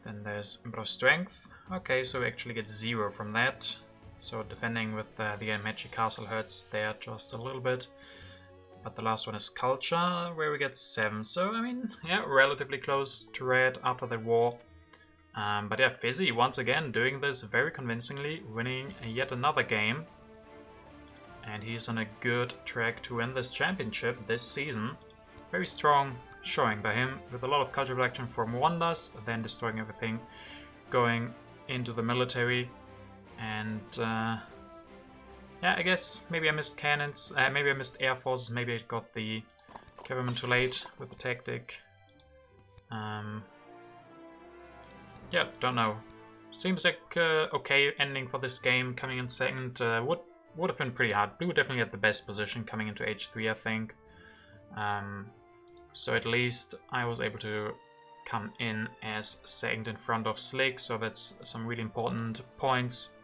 [SPEAKER 1] Then there's input of strength. Okay, so we actually get 0 from that. So defending with the magic castle hurts there just a little bit. But the last one is culture, where we get 7. So, I mean, yeah, relatively close to red after the war. But yeah, Fizzy, once again, doing this very convincingly, winning yet another game. And he's on a good track to win this championship this season. Very strong showing by him, with a lot of culture production from wonders, then destroying everything, going into the military. And yeah, I guess maybe I missed cannons, maybe I missed air forces, maybe I got the cavalrymen too late with the tactic. Yeah, don't know. Seems like okay ending for this game. Coming in second would have been pretty hard. Blue definitely had the best position coming into H3, I think. So at least I was able to come in as second in front of Slick, so that's some really important points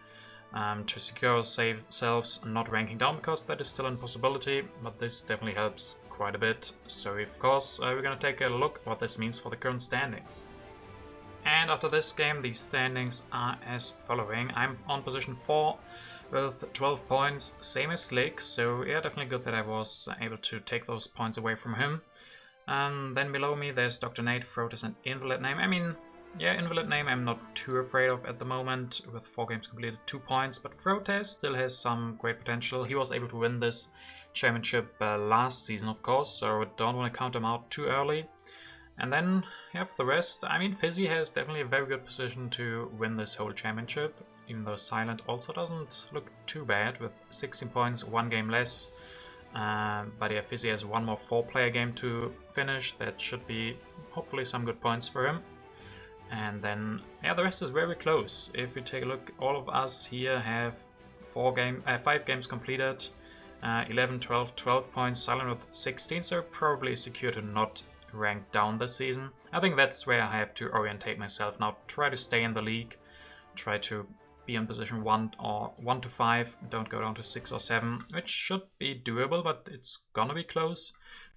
[SPEAKER 1] to secure ourselves, not ranking down, because that is still a possibility, but this definitely helps quite a bit. So of course we're gonna take a look what this means for the current standings. And after this game, the standings are as following. I'm on position 4 with 12 points, same as Slick, so yeah, definitely good that I was able to take those points away from him. Then below me there's Dr. Nate, Frotus and Invalid Name. I mean, yeah, Invalid Name I'm not too afraid of at the moment, with 4 games completed, 2 points, but Frotus still has some great potential. He was able to win this championship last season, of course, so don't want to count him out too early. And then, yeah, for the rest, I mean, Fizzy has definitely a very good position to win this whole championship, even though Silent also doesn't look too bad with 16 points, 1 game less. But yeah, Fizzy has 1 more 4-player game to finish. That should be hopefully some good points for him. And then, yeah, the rest is very close. If we take a look, all of us here have 5 games completed, 11, 12 points, Silent with 16, so probably secure to not rank down this season. I think that's where I have to orientate myself now. Try to stay in the league, try to be in position 1 or 1 to 5, don't go down to 6 or 7, which should be doable, but it's gonna be close.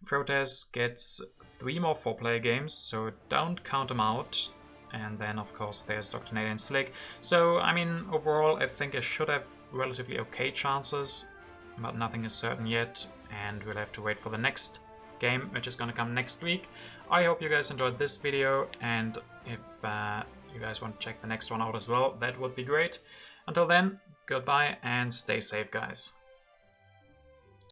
[SPEAKER 1] Protes gets 3 more 4-player games, so don't count them out. And then of course there's Dr. Nate and Slick. So I mean, overall I think I should have relatively okay chances, but nothing is certain yet, and we'll have to wait for the next game, which is gonna come next week. I hope you guys enjoyed this video, and if you guys want to check the next one out as well, that would be great. Until then, goodbye and stay safe, guys.